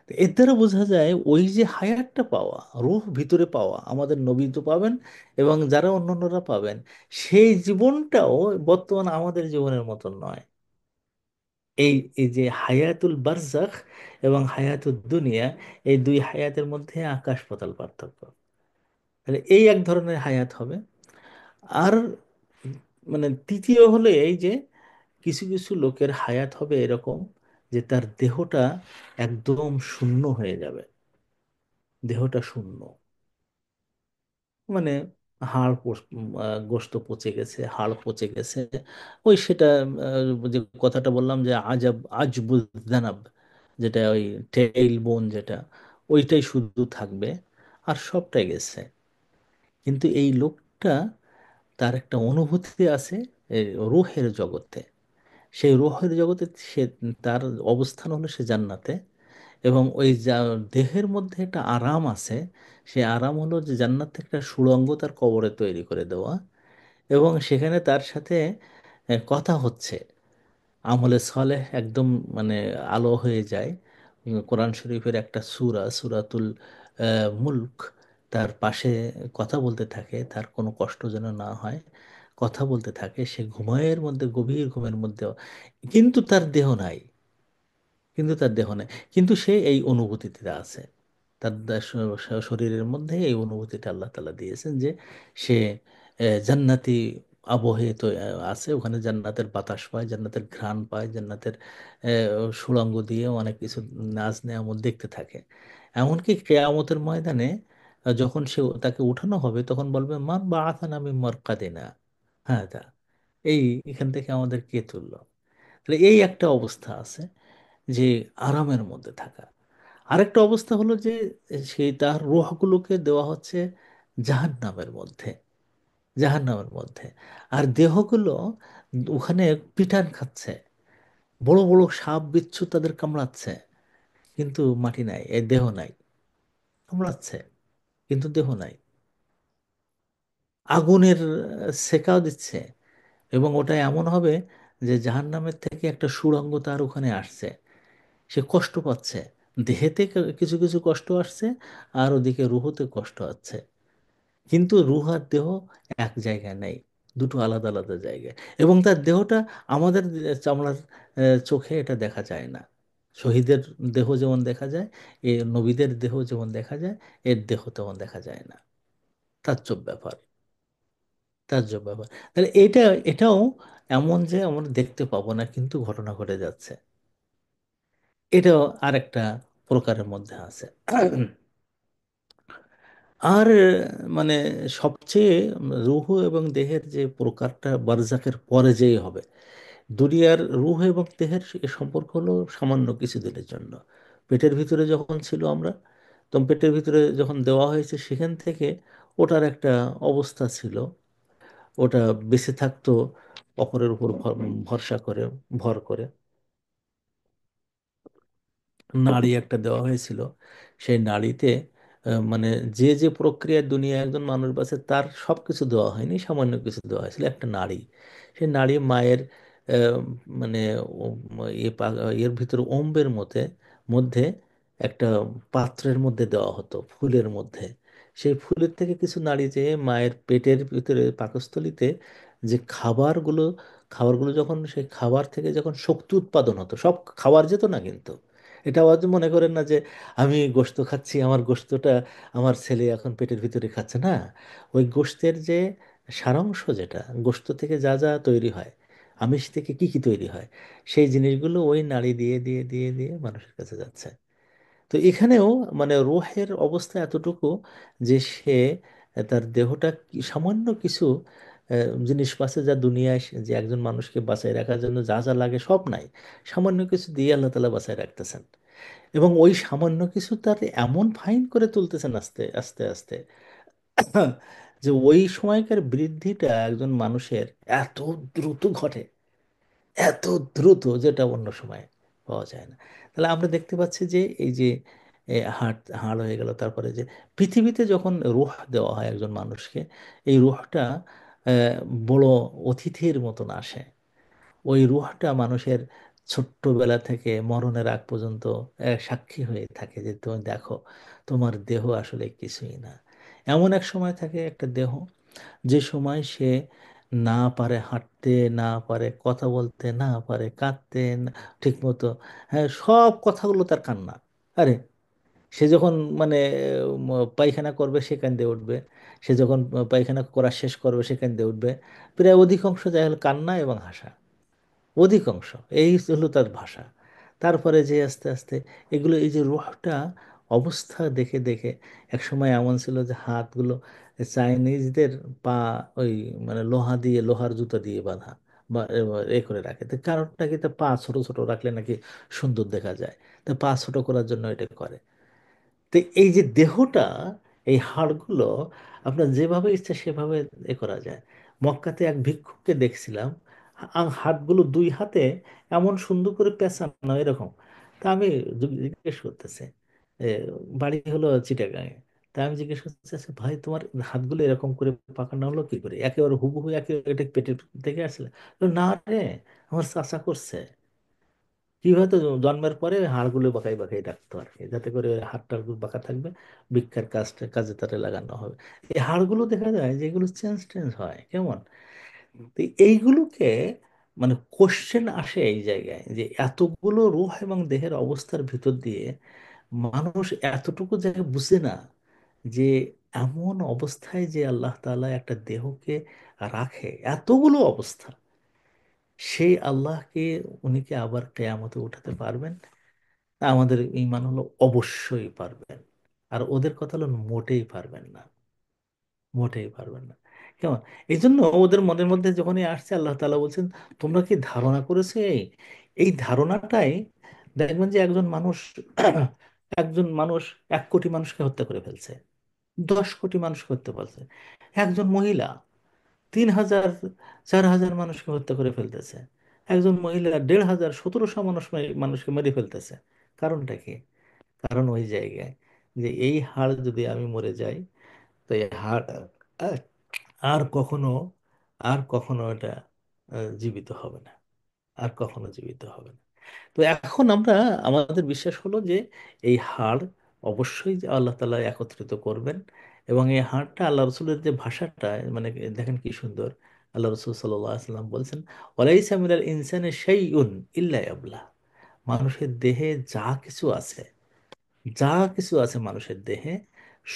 তো এর দ্বারা বোঝা যায় ওই যে হায়াতটা পাওয়া, রূহ ভিতরে পাওয়া, আমাদের নবী তো পাবেন এবং যারা অন্যান্যরা পাবেন, সেই জীবনটাও বর্তমান আমাদের জীবনের মতন নয়। এই এই যে হায়াতুল বারজাখ এবং হায়াতুল দুনিয়া, এই দুই হায়াতের মধ্যে আকাশ পাতাল পার্থক্য। তাহলে এই এক ধরনের হায়াত হবে। আর মানে তৃতীয় হলো এই যে কিছু কিছু লোকের হায়াত হবে এরকম যে তার দেহটা একদম শূন্য হয়ে যাবে, দেহটা শূন্য, মানে গোস্ত পচে গেছে, হাড় পচে গেছে। ওই সেটা যে কথাটা বললাম যে আজব আজবুল দানাব, যেটা ওই টেইল বোন যেটা, ওইটাই শুধু থাকবে, আর সবটাই গেছে। কিন্তু এই লোকটা, তার একটা অনুভূতি আছে এই রুহের জগতে। সেই রুহের জগতে সে, তার অবস্থান হলো সে জান্নাতে। এবং ওই দেহের মধ্যে একটা আরাম আছে। সে আরাম হলো যে জান্নাত থেকে একটা সুড়ঙ্গ তার কবরে তৈরি করে দেওয়া, এবং সেখানে তার সাথে কথা হচ্ছে। আমলে সালেহ একদম মানে আলো হয়ে যায়। কোরআন শরীফের একটা সূরা, সূরাতুল মুলক, তার পাশে কথা বলতে থাকে, তার কোনো কষ্ট যেন না হয়, কথা বলতে থাকে। সে ঘুমের মধ্যে, গভীর ঘুমের মধ্যে, কিন্তু তার দেহ নাই, কিন্তু তার দেহ নেই, কিন্তু সে এই অনুভূতিতে আছে। তার শরীরের মধ্যে এই অনুভূতিটা আল্লাহ তাআলা দিয়েছেন যে সে জান্নাতি আবহে তো আছে, ওখানে জান্নাতের বাতাস পায়, জান্নাতের ঘ্রাণ পায়, জান্নাতের সুড়ঙ্গ দিয়ে অনেক কিছু নাজ নেয়ামত দেখতে থাকে। এমনকি কেয়ামতের ময়দানে যখন সে, তাকে উঠানো হবে, তখন বলবে মান বা আথানা মিন মারকাদিনা, হ্যাঁ তা, এই এখান থেকে আমাদের কে তুললো। তাহলে এই একটা অবস্থা আছে, যে আরামের মধ্যে থাকা। আরেকটা অবস্থা হলো যে সেই তার রূহগুলোকে দেওয়া হচ্ছে জাহান্নামের মধ্যে, জাহান্নামের মধ্যে। আর দেহগুলো ওখানে পিটান খাচ্ছে, বড় বড় সাপ বিচ্ছু তাদের কামড়াচ্ছে, কিন্তু মাটি নাই, এ দেহ নাই। কামড়াচ্ছে কিন্তু দেহ নাই। আগুনের সেকাও দিচ্ছে, এবং ওটা এমন হবে যে জাহান্নামের থেকে একটা সুড়ঙ্গ তার ওখানে আসছে। সে কষ্ট পাচ্ছে, দেহেতে কিছু কিছু কষ্ট আসছে, আর ওদিকে রুহতে কষ্ট আছে। কিন্তু রুহ আর দেহ এক জায়গায় নেই, দুটো আলাদা আলাদা জায়গায়। এবং তার দেহটা আমাদের চামড়ার চোখে এটা দেখা যায় না। শহীদের দেহ যেমন দেখা যায়, এ নবীদের দেহ যেমন দেখা যায়, এর দেহ তেমন দেখা যায় না। তাজ্জব ব্যাপার, তাজ্জব ব্যাপার। তাহলে এটাও এমন যে আমরা দেখতে পাবো না, কিন্তু ঘটনা ঘটে যাচ্ছে। এটাও আরেকটা প্রকারের মধ্যে আছে। আর মানে সবচেয়ে রুহ এবং দেহের যে প্রকারটা বারজাকের পরে যেই হবে, দুনিয়ার রুহ এবং দেহের সম্পর্ক হলো সামান্য কিছুদিনের জন্য। পেটের ভিতরে যখন ছিল আমরা, তখন পেটের ভিতরে যখন দেওয়া হয়েছে, সেখান থেকে ওটার একটা অবস্থা ছিল। ওটা বেঁচে থাকতো অপরের উপর ভরসা করে, ভর করে। নাড়ি একটা দেওয়া হয়েছিল। সেই নাড়িতে মানে যে যে প্রক্রিয়ায় দুনিয়ায় একজন মানুষ বাঁচে, তার সব কিছু দেওয়া হয়নি, সামান্য কিছু দেওয়া হয়েছিল, একটা নাড়ি। সেই নাড়ি মায়ের আহ, মানে এর ভিতরে অম্বের মধ্যে মধ্যে একটা পাত্রের মধ্যে দেওয়া হতো, ফুলের মধ্যে। সেই ফুলের থেকে কিছু নাড়ি যেয়ে মায়ের পেটের ভিতরে পাকস্থলীতে যে খাবারগুলো, খাবারগুলো যখন সেই খাবার থেকে যখন শক্তি উৎপাদন হতো, সব খাবার যেত না কিন্তু। এটা আবার মনে করেন না যে আমি গোশত খাচ্ছি, আমার গোশতটা আমার ছেলে এখন পেটের ভিতরে খাচ্ছে না। ওই গোশতের যে সারাংশ, যেটা গোশত থেকে যা যা তৈরি হয়, আমিষ থেকে কি কি তৈরি হয়, সেই জিনিসগুলো ওই নাড়ি দিয়ে দিয়ে দিয়ে দিয়ে মানুষের কাছে যাচ্ছে। তো এখানেও মানে রূহের অবস্থা এতটুকু যে সে তার দেহটা সামান্য কিছু জিনিস পাচ্ছে, যা দুনিয়ায় যে একজন মানুষকে বাঁচায় রাখার জন্য যা যা লাগে সব নাই, সামান্য কিছু দিয়ে আল্লাহ তালা বাঁচায় রাখতেছেন। এবং ওই সামান্য কিছু তার এমন ফাইন করে তুলতেছেন আস্তে আস্তে আস্তে, যে ওই সময়কার বৃদ্ধিটা একজন মানুষের এত দ্রুত ঘটে, এত দ্রুত, যেটা অন্য সময় পাওয়া যায় না। তাহলে আমরা দেখতে পাচ্ছি যে এই যে হাড় হাড় হয়ে গেল, তারপরে যে পৃথিবীতে যখন রুহ দেওয়া হয় একজন মানুষকে, এই রুহটা আহ, বড় অতিথির মতন আসে। ওই রুহটা মানুষের ছোট্টবেলা থেকে মরণের আগ পর্যন্ত সাক্ষী হয়ে থাকে, যে তুমি দেখো, তোমার দেহ আসলে কিছুই না। এমন এক সময় থাকে একটা দেহ, যে সময় সে না পারে হাঁটতে, না পারে কথা বলতে, না পারে কাঁদতে, ঠিক মতো, হ্যাঁ, সব কথাগুলো তার কান্না। আরে সে যখন মানে পায়খানা করবে সে কান্দে উঠবে, সে যখন পায়খানা করা শেষ করবে সে কান্দে উঠবে। প্রায় অধিকাংশ যায় হলো কান্না এবং হাসা, অধিকাংশ এই হলো তার ভাষা। তারপরে যে আস্তে আস্তে এগুলো, এই যে রুহটা অবস্থা দেখে দেখে, এক সময় এমন ছিল যে হাতগুলো চাইনিজদের পা ওই মানে লোহা দিয়ে, লোহার জুতা দিয়ে বাঁধা, বা এ করে রাখে। তো কারণটা কি, তা পা ছোট ছোট রাখলে নাকি সুন্দর দেখা যায়, তা পা ছোট করার জন্য এটা করে। তো এই যে দেহটা, এই হাড়গুলো আপনার যেভাবে ইচ্ছা সেভাবে করা যায়। মক্কাতে এক ভিক্ষুককে দেখছিলাম, হাতগুলো দুই হাতে এমন সুন্দর করে পেঁচানো এরকম। তা আমি জিজ্ঞেস করতেছে, এ, বাড়ি হলো চিটাগাঁয়ে। তা আমি জিজ্ঞেস করতেছি, "আচ্ছা ভাই, তোমার হাতগুলো এরকম করে পাকানো হলো কি করে? একেবারে হুবহু একেবারে পেটের থেকে আসলে?" বললো, "না রে, আমার চাচা করছে।" কি হয়তো জন্মের পরে হাড়গুলো বাঁকাই বাঁকাই রাখতো আর কি, যাতে করে হাড় টাড়গুলো বাঁকা থাকবে, ভিক্ষার কাজে তারে লাগানো হবে। এই হাড়গুলো দেখা যায় যে এগুলো চেঞ্জ টেঞ্জ হয় কেমন। তো এইগুলোকে মানে কোশ্চেন আসে এই জায়গায় যে এতগুলো রূহ এবং দেহের অবস্থার ভিতর দিয়ে মানুষ এতটুকু জায়গায় বুঝে না যে এমন অবস্থায় যে আল্লাহ তাআলা একটা দেহকে রাখে, এতগুলো অবস্থা, সেই আল্লাহকে, উনিকে আবার কেয়ামতে উঠাতে পারবেন? আমাদের ঈমান হলো অবশ্যই পারবেন। আর ওদের কথা হলো মোটেই পারবেন না, মোটেই পারবেন না। কেমন? এই জন্য ওদের মনের মধ্যে যখনই আসছে, আল্লাহ তাআলা বলছেন, তোমরা কি ধারণা করেছো এই এই ধারণাটাই, দেখবেন যে একজন মানুষ একজন মানুষ 1 কোটি মানুষকে হত্যা করে ফেলছে, 10 কোটি মানুষকে হত্যা ফেলছে। একজন মহিলা 3,000 4,000 মানুষকে হত্যা করে ফেলতেছে। একজন মহিলা 1,500 1,700 মানুষকে মেরে ফেলতেছে। কারণটা কি? কারণ ওই জায়গায় যে এই হাড় যদি আমি মরে যাই, তো এই হাড় আহ, আর কখনো, আর কখনো এটা জীবিত হবে না, আর কখনো জীবিত হবে না। তো এখন আমরা, আমাদের বিশ্বাস হলো যে এই হাড় অবশ্যই যে আল্লাহ তাআলা একত্রিত করবেন। এবং এই হাড়টা আল্লাহ রসুলের যে ভাষাটা, মানে দেখেন কি সুন্দর। আল্লাহ রসুল সাল্লাল্লাহু আলাইহি ওয়াসাল্লাম বলছেন, ওয়ালাইসা মিনাল ইনসানি শাইউন ইল্লা ইয়াবলা। মানুষের দেহে যা কিছু আছে, যা কিছু আছে মানুষের দেহে,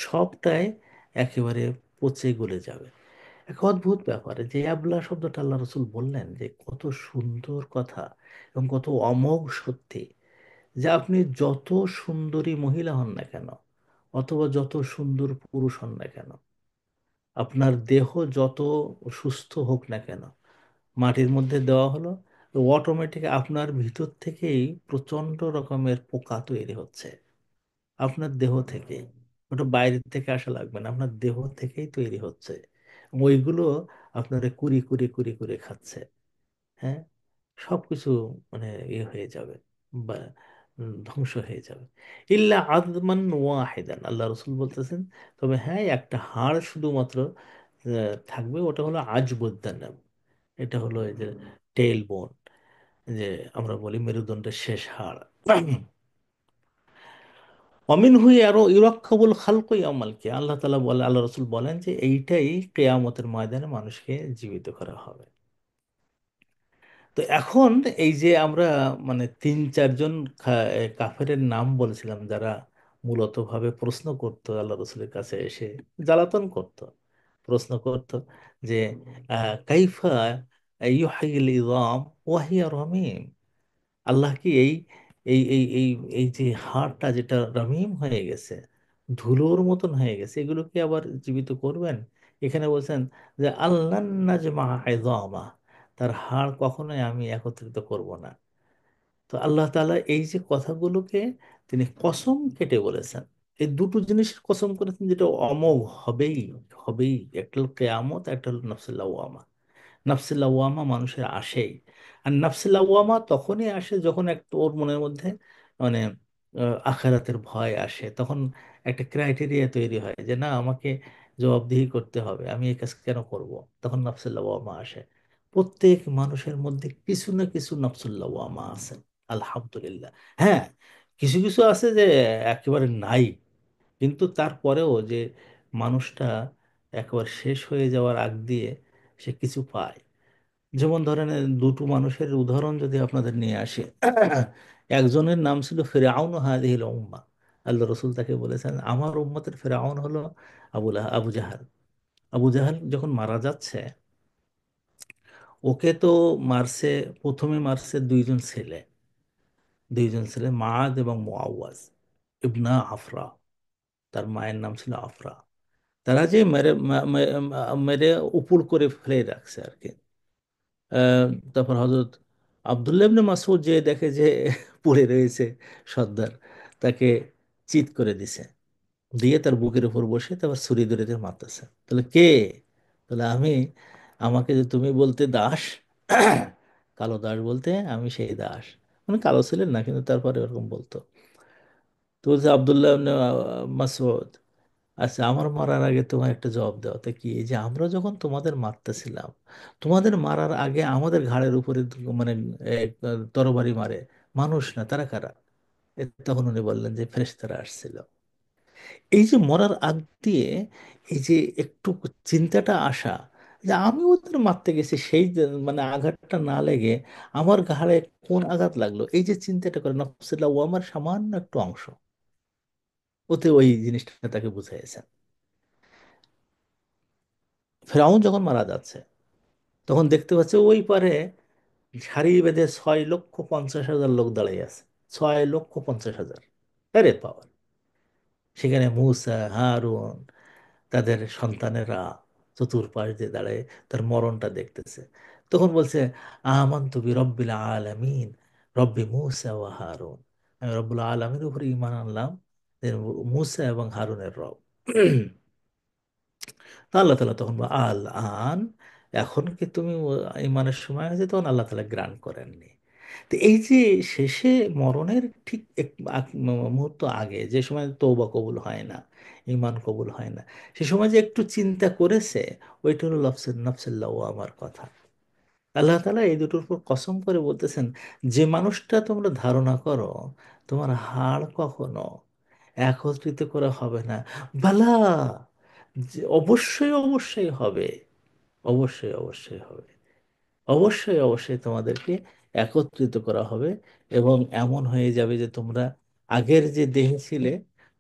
সবটাই একেবারে পচে গলে যাবে। এক অদ্ভুত ব্যাপার যে অ্যাবলা শব্দটা আল্লাহ রসুল বললেন, যে কত সুন্দর কথা এবং কত অমোঘ সত্যি। যে আপনি যত সুন্দরী মহিলা হন না কেন, অথবা যত সুন্দর পুরুষ হন না কেন, আপনার দেহ যত সুস্থ হোক না কেন, মাটির মধ্যে দেওয়া হলো, অটোমেটিক আপনার ভিতর থেকেই প্রচন্ড রকমের পোকা তৈরি হচ্ছে, আপনার দেহ থেকে। ওটা বাইরের থেকে আসা লাগবে না, আপনার দেহ থেকেই তৈরি হচ্ছে। ওইগুলো আপনারে কুরি কুরি কুরি কুরি খাচ্ছে। হ্যাঁ, সবকিছু মানে হয়ে যাবে, বা ধ্বংস হয়ে যাবে। ইল্লা আদমান ওয়াহিদান, আল্লাহ রসুল বলতেছেন, তবে হ্যাঁ, একটা হাড় শুধুমাত্র থাকবে, ওটা হলো আজবুদ্দান। এটা হলো এই যে টেল বোন, যে আমরা বলি মেরুদণ্ডের শেষ হাড়। অমিন হুই আরো ইউরাক্কাবুল খালকু ইয়াউমাল কিয়ামা, আল্লাহ তাআলা বলে, আল্লাহ রাসূল বলেন যে এইটাই কিয়ামতের ময়দানে মানুষকে জীবিত করা হবে। তো এখন এই যে আমরা মানে 3-4 জন কাফেরের নাম বলেছিলাম, যারা মূলত ভাবে প্রশ্ন করতো আল্লাহ রসুলের কাছে এসে, জ্বালাতন করত, প্রশ্ন করত যে কাইফা ইউহাইল ইযাম ওয়া হিয়া রামীম। আল্লাহ কি এই এই এই এই এই যে হাড়টা যেটা রমিম হয়ে গেছে, ধুলোর মতন হয়ে গেছে, এগুলো কি আবার জীবিত করবেন? এখানে বলছেন যে আল্লাহ নাজমা ইযামা, তার হাড় কখনোই আমি একত্রিত করব না। তো আল্লাহ তাআলা এই যে কথাগুলোকে তিনি কসম কেটে বলেছেন, এই দুটো জিনিসের কসম করেছেন যেটা অমোঘ হবেই, হবেই। একটা হলো কেয়ামত, একটা হলো নফসুল লাওয়ামা। নাফসে লাওয়ামা মানুষের আসেই। আর নাফসে লাওয়ামা তখনই আসে যখন একটা ওর মনের মধ্যে মানে আখিরাতের ভয় আসে, তখন একটা ক্রাইটেরিয়া তৈরি হয় যে না, আমাকে জবাবদিহি করতে হবে, আমি এই কাজ কেন করব। তখন নাফসে লাওয়ামা আসে। প্রত্যেক মানুষের মধ্যে কিছু না কিছু নাফসুল লাওয়ামা আছে, আলহামদুলিল্লাহ। হ্যাঁ, কিছু কিছু আছে যে একেবারে নাই, কিন্তু তারপরেও যে মানুষটা একবার শেষ হয়ে যাওয়ার আগ দিয়ে সে কিছু পায়। যেমন ধরেন, দুটো মানুষের উদাহরণ যদি আপনাদের নিয়ে আসি। একজনের নাম ছিল ফিরআউন হাদিহিল উম্মাহ। আল্লাহ রসুল তাকে বলেছেন, আমার উম্মতের ফিরআউন হলো আবু জাহাল। আবু জাহাল যখন মারা যাচ্ছে, ওকে তো মারছে, প্রথমে মারছে 2 জন ছেলে, 2 জন ছেলে, মাআদ এবং মুআওয়াজ ইবনা আফরা। তার মায়ের নাম ছিল আফরা। তারা যে মেরে মেরে উপুড় করে ফেলে রাখছে আর কি। আহ, তারপর হজরত আবদুল্লাহ ইবনে মাসউদ যে দেখে যে পড়ে রয়েছে সর্দার, তাকে চিৎ করে দিছে। দিয়ে তার বুকের উপর বসে তারপর ছুরি ধরে দিয়ে মারতেছে। তাহলে কে? তাহলে আমি। আমাকে যে তুমি বলতে দাস, কালো দাস বলতে আমি সেই দাস। মানে কালো ছিলেন না, কিন্তু তারপরে ওরকম বলতো। তো বলছে আব্দুল্লাহ ইবনে মাসউদ, আচ্ছা আমার মারার আগে তোমার একটা জবাব দাও তো, কি এই যে আমরা যখন তোমাদের মারতেছিলাম, তোমাদের মারার আগে আমাদের ঘাড়ের উপরে মানে এ, তরবারি মারে মানুষ না, তারা কারা? তখন উনি বললেন যে ফেরেশতারা আসছিল। এই যে মরার আগ দিয়ে এই যে একটু চিন্তাটা আসা, যে আমি ওদের মারতে গেছি, সেই যে মানে আঘাতটা না লেগে আমার ঘাড়ে কোন আঘাত লাগলো, এই যে চিন্তাটা করে নফসিল্লাহ, ও আমার সামান্য একটু অংশ। ওতে ওই জিনিসটা তাকে বুঝাইছেন। ফেরাউন যখন মারা যাচ্ছে, তখন দেখতে পাচ্ছে ওই পারে সারি বেঁধে 6,50,000 লোক দাঁড়িয়ে আছে। 6,50,000। আরে বাবা! সেখানে মূসা, হারুন, তাদের সন্তানেরা চতুর্পাশ দিয়ে দাঁড়ায় তার মরণটা দেখতেছে। তখন বলছে, আমানতু বিরব্বিল আলামিন, রব্বি মূসা ওয়া হারুন। আমি রব্বুল আলামিনের উপরে ঈমান আনলাম, যে মূসা এবং হারুনের রব। তা আল্লাহ তালা তখন আল আন, এখন কি তুমি ইমানের সময় আছে? তখন আল্লাহ তালা গ্রান্ট করেননি। তো এই যে শেষে মরণের ঠিক এক মুহূর্ত আগে যে সময় তৌবা কবুল হয় না, ইমান কবুল হয় না, সে সময় যে একটু চিন্তা করেছে, ওইটা হলো লফসের নফসিল্লাহ ও আমার কথা। আল্লাহ তালা এই দুটোর উপর কসম করে বলতেছেন, যে মানুষটা তোমরা ধারণা করো তোমার হাড় কখনো একত্রিত করা হবে না, বালা, যে অবশ্যই অবশ্যই হবে, অবশ্যই অবশ্যই হবে, অবশ্যই অবশ্যই তোমাদেরকে একত্রিত করা হবে। এবং এমন হয়ে যাবে যে তোমরা আগের যে দেহে ছিলে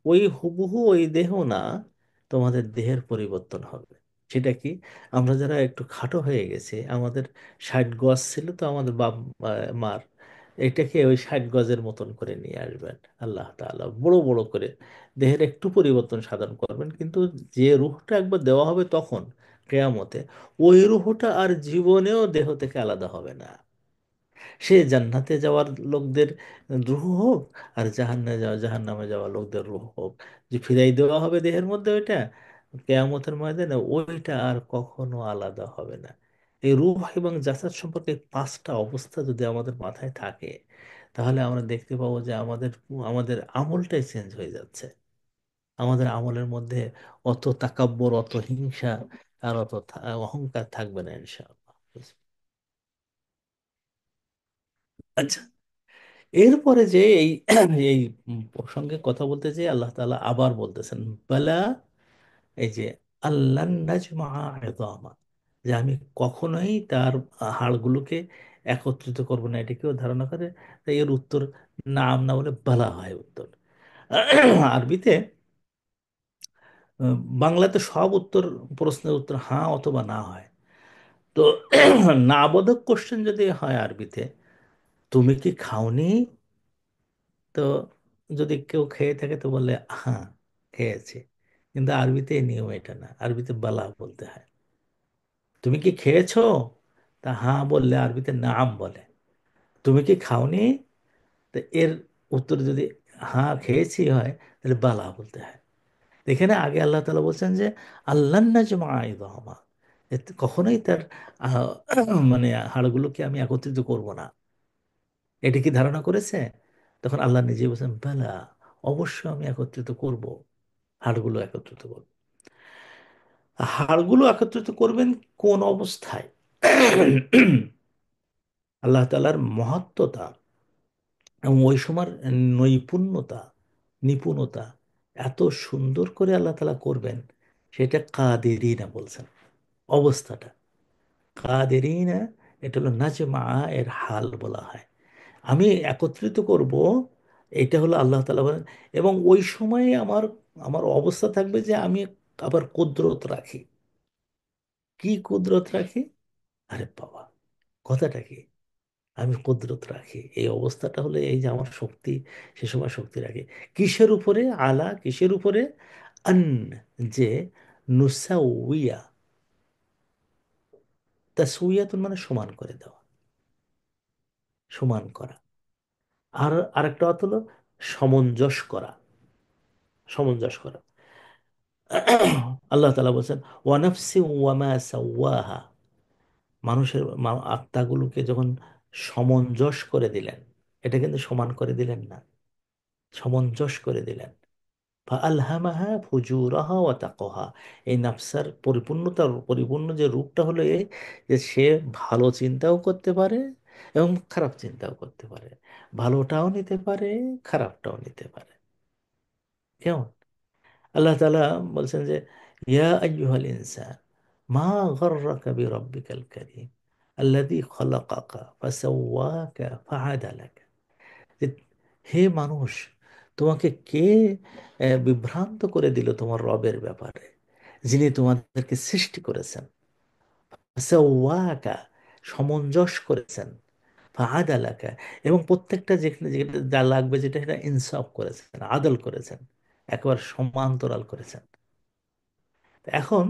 ওই হুবহু ওই দেহ না, তোমাদের দেহের পরিবর্তন হবে। সেটা কি? আমরা যারা একটু খাটো হয়ে গেছে, আমাদের 60 গজ ছিল তো আমাদের বাপ মার, এটাকে ওই 60 গজের মতন করে নিয়ে আসবেন আল্লাহ তাআলা, বড় বড় করে দেহের একটু পরিবর্তন সাধন করবেন। কিন্তু যে রূহটা একবার দেওয়া হবে তখন কেয়ামতে, ওই রূহটা আর জীবনেও দেহ থেকে আলাদা হবে না। সে জান্নাতে যাওয়ার লোকদের রূহ হোক, আর জাহান্নামে যাওয়া লোকদের রূহ হোক, যে ফিরাই দেওয়া হবে দেহের মধ্যে ওইটা কেয়ামতের ময়দানে, ওইটা আর কখনো আলাদা হবে না। এই রূহ এবং জাসাদ সম্পর্কে 5টা অবস্থা যদি আমাদের মাথায় থাকে, তাহলে আমরা দেখতে পাবো যে আমাদের আমাদের আমলটাই চেঞ্জ হয়ে যাচ্ছে। আমাদের আমলের মধ্যে অত তাকাব্বর, অত হিংসা, আর অত অহংকার থাকবে না ইনশাআল্লাহ। আচ্ছা, এরপরে যে এই এই প্রসঙ্গে কথা বলতে যে আল্লাহ তাআলা আবার বলতেছেন, বালা, এই যে আল্লাহ নাজমা ইযামা, যে আমি কখনোই তার হাড়গুলোকে একত্রিত করব না, এটা কেউ ধারণা করে? তাই এর উত্তর নাম না বলে বালা হয় উত্তর। আরবিতে বাংলাতে সব উত্তর, প্রশ্নের উত্তর হ্যাঁ অথবা না হয়। তো না বোধক কোশ্চেন যদি হয় আরবিতে, তুমি কি খাওনি? তো যদি কেউ খেয়ে থাকে তো বললে হ্যাঁ খেয়েছে। কিন্তু আরবিতে এই নিয়ম এটা না, আরবিতে বালা বলতে হয়। তুমি কি খেয়েছো? তা হ্যাঁ বললে আরবিতে নাম বলে। তুমি কি খাওনি? তো এর উত্তর যদি হ্যাঁ খেয়েছি হয়, তাহলে বালা বলতে হয়। এখানে আগে আল্লাহ তালা বলছেন যে আল্লাহ নাজমা ইযামা, কখনোই তার আহ, মানে হাড়গুলোকে আমি একত্রিত করব না। এটা কি ধারণা করেছে? তখন আল্লাহ নিজে বলছেন, বেলা, অবশ্যই আমি একত্রিত করব, হাড়গুলো একত্রিত করব। হাড়গুলো একত্রিত করবেন কোন অবস্থায়? আল্লাহ তাআলার মহত্বতা এবং ওই সময়ের নৈপুণ্যতা, নিপুণতা, এত সুন্দর করে আল্লাহ তাআলা করবেন, সেটা কাদেরিনা বলছেন অবস্থাটা। কাদেরিনা, এটা হলো নাজমা এর হাল বলা হয়। আমি একত্রিত করব, এটা হলো আল্লাহ তাআলা বলেন। এবং ওই সময়ে আমার আমার অবস্থা থাকবে যে আমি আবার কুদরত রাখি। কি কুদরত রাখি? আরে বাবা, কথাটা কি? আমি কুদরত রাখি, এই অবস্থাটা হলো এই যে আমার শক্তি, সে সময় শক্তি রাখি। কিসের উপরে? আলা, কিসের উপরে? আন, যে নুসাউইয়া, তাসউইয়াতুন মানে সমান করে দেওয়া, সমান করা। আর আরেকটা অর্থ হলো সামঞ্জস্য করা, সামঞ্জস্য করা। আল্লাহ তাআলা বলছেন ওয়ানাফসি ওয়ামা সাওয়াহা, মানুষের আত্মাগুলোকে যখন সমঞ্জস করে দিলেন, এটা কিন্তু সমান করে দিলেন না, সমঞ্জস করে দিলেন। ফাআলহামাহা ফুজুরাহা ওয়া তাকওয়াহা, এই নাফসার পরিপূর্ণতার পরিপূর্ণ যে রূপটা হলো এই, যে সে ভালো চিন্তাও করতে পারে এবং খারাপ চিন্তাও করতে পারে, ভালোটাও নিতে পারে, খারাপটাও নিতে পারে। কেমন? আল্লাহ তাআলা বলছেন যে ইয়া আইয়ুহাল ইনসান মা গররাকা বিরাব্বিকাল কারীম আল্লাযী খলাকাকা ফাসাওয়াকা ফাআদালাকা, যে হে মানুষ, তোমাকে কে বিভ্রান্ত করে দিল তোমার রবের ব্যাপারে, যিনি তোমাদেরকে সৃষ্টি করেছেন, ফাসাওয়াকা, সমঞ্জস করেছেন, ফাআদালাকা, এবং প্রত্যেকটা যেখানে যেটা যা লাগবে যেটা সেটা ইনসাফ করেছেন, আদল করেছেন, একবার সমান্তরাল করেছেন। এখন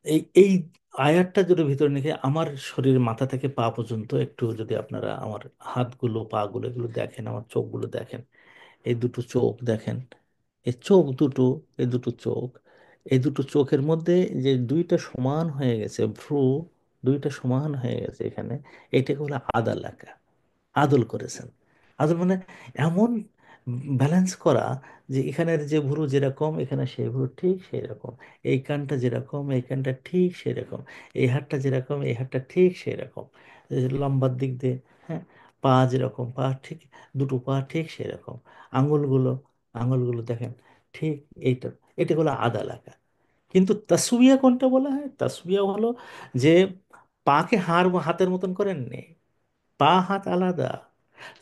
এই এই আয়াতটা যদি ভিতরে নিয়ে আমার শরীর মাথা থেকে পা পর্যন্ত একটু যদি আপনারা আমার হাতগুলো পা গুলো এগুলো দেখেন, আমার চোখগুলো দেখেন, এই দুটো চোখ দেখেন, এই চোখ দুটো, এই দুটো চোখ, এই দুটো চোখের মধ্যে যে দুইটা সমান হয়ে গেছে ভ্রু, দুইটা সমান হয়ে গেছে এখানে, এটাকে বলে আদালাকা, আদল করেছেন। আদল মানে এমন ব্যালেন্স করা যে এখানের যে ভুরু যেরকম এখানে সেই ভুরু ঠিক সেই রকম, এই কানটা যেরকম এই কানটা ঠিক সেই রকম, এই হাতটা যেরকম এই হাতটা ঠিক সেই রকম, এই যে লম্বার দিক দিয়ে, হ্যাঁ, পা যেরকম পা ঠিক, দুটো পা ঠিক সেই রকম, আঙুলগুলো, আঙুলগুলো দেখেন ঠিক এইটা, এটা হলো আদা লাগা। কিন্তু তাসবিয়া কোনটা বলা হয়? তাসবিয়া হলো যে পাকে হাতের মতন করেননি, পা হাত আলাদা,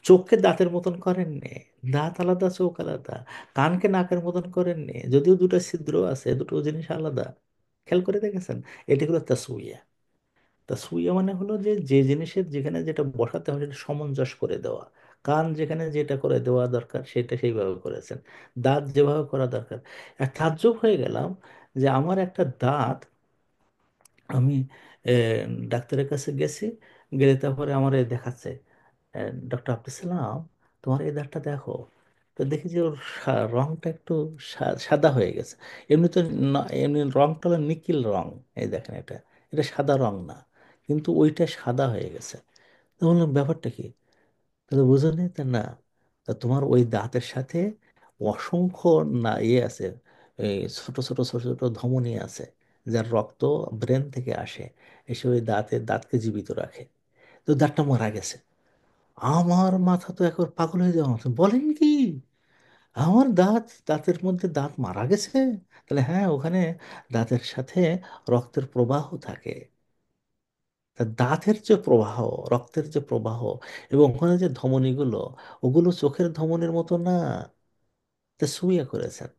চোখকে দাঁতের মতন করেননি, দাঁত আলাদা চোখ আলাদা, কানকে নাকের মতন করেননি, যদিও দুটো ছিদ্র আছে, দুটো জিনিস আলাদা, খেয়াল করে দেখেছেন? এটি হলো তাসউইয়া। তাসউইয়া মানে হলো যে যে জিনিসের যেখানে যেটা বসাতে হবে সেটা সমঞ্জস করে দেওয়া, কান যেখানে যেটা করে দেওয়া দরকার সেটা সেইভাবে করেছেন, দাঁত যেভাবে করা দরকার। আর তাজ্জব হয়ে গেলাম যে আমার একটা দাঁত, আমি ডাক্তারের কাছে গেছি, গেলে তারপরে আমার দেখাচ্ছে, ডক্টর আব্দুল সালাম তোমার এই দাঁতটা দেখো, তো দেখি যে ওর রংটা একটু সাদা হয়ে গেছে। এমনি তো এমনি রংটা হলো নিকিল রং, এই দেখেন এটা, এটা সাদা রং না, কিন্তু ওইটা সাদা হয়ে গেছে। তো বললাম ব্যাপারটা কি? তাহলে বুঝো নি? তা না, তা তোমার ওই দাঁতের সাথে অসংখ্য না ইয়ে আছে, এই ছোট ছোট ছোট ছোট ধমনী আছে, যার রক্ত ব্রেন থেকে আসে, এসে ওই দাঁতকে জীবিত রাখে। তো দাঁতটা মারা গেছে। আমার মাথা তো একবার পাগল হয়ে যাওয়ার মতো, বলেন কি? আমার দাঁতের মধ্যে দাঁত মারা গেছে? তাহলে হ্যাঁ, ওখানে দাঁতের সাথে রক্তের প্রবাহ থাকে। তা দাঁতের যে প্রবাহ, রক্তের যে প্রবাহ, এবং ওখানে যে ধমনীগুলো, ওগুলো চোখের ধমনীর মতো না। তা সুইয়া করেছেন,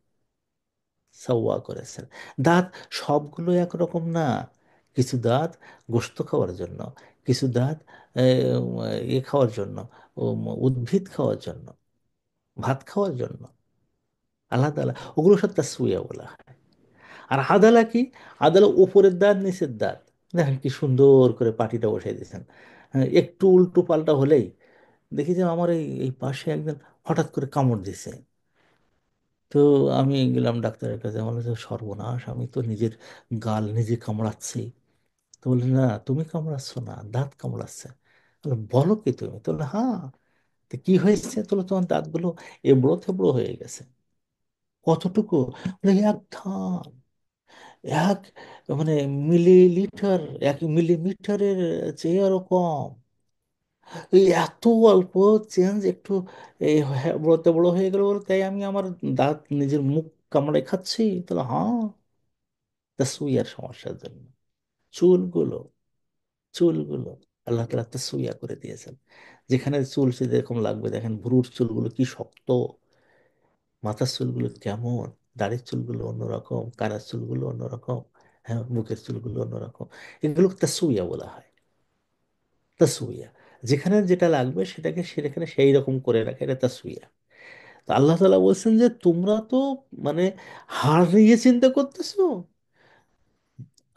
সাওয়া করেছেন। দাঁত সবগুলো একরকম না, কিছু দাঁত গোশত খাওয়ার জন্য, কিছু দাঁত খাওয়ার জন্য, উদ্ভিদ খাওয়ার জন্য, ভাত খাওয়ার জন্য, আলাদা আলাদা, ওগুলো সব তাসউইয়া বলা হয়। আর আদালা কি? আদালা উপরের দাঁত নিচের দাঁত, দেখেন কি সুন্দর করে পাটিটা বসাই দিয়েছেন। হ্যাঁ, একটু উল্টো পাল্টা হলেই দেখি যে আমার এই এই পাশে একজন হঠাৎ করে কামড় দিছে। তো আমি গেলাম ডাক্তারের কাছে, আমার হচ্ছে সর্বনাশ, আমি তো নিজের গাল নিজে কামড়াচ্ছি। তো বললেন না, তুমি কামড়াচ্ছ না, দাঁত কামড়াচ্ছে। বললাম, বলো কি তুমি? তো বললো, হ্যাঁ। তো কি হয়েছে? তো বললো, তোমার দাঁতগুলো এবড়ো থেবড়ো হয়ে গেছে। কতটুকু? বলে, এক ধান, এক মানে মিলিলিটার, 1 মিলিমিটারের চেয়ে আরো কম। এই এত অল্প চেঞ্জ, একটু এই বড় বড় হয়ে গেল বলে তাই আমি আমার দাঁত নিজের মুখ কামড়ে খাচ্ছি? তাহলে হ্যাঁ, তা সুইয়ার সমস্যার জন্য। চুলগুলো, চুলগুলো আল্লাহ তালা তা সুইয়া করে দিয়েছেন। যেখানে চুল সে যেরকম লাগবে, দেখেন ভ্রুর চুলগুলো কি শক্ত, মাথার চুলগুলো কেমন, দাড়ির চুলগুলো অন্যরকম, কানের চুলগুলো অন্যরকম, হ্যাঁ, মুখের চুলগুলো অন্যরকম। এগুলো তাসউইয়া বলা হয়, তাসউইয়া। যেখানে যেটা লাগবে সেটাকে সেখানে সেই রকম করে রাখে, এটা তাসউইয়া। তো আল্লাহ তাআলা বলছেন যে তোমরা তো মানে হারিয়ে চিন্তা করতেছো,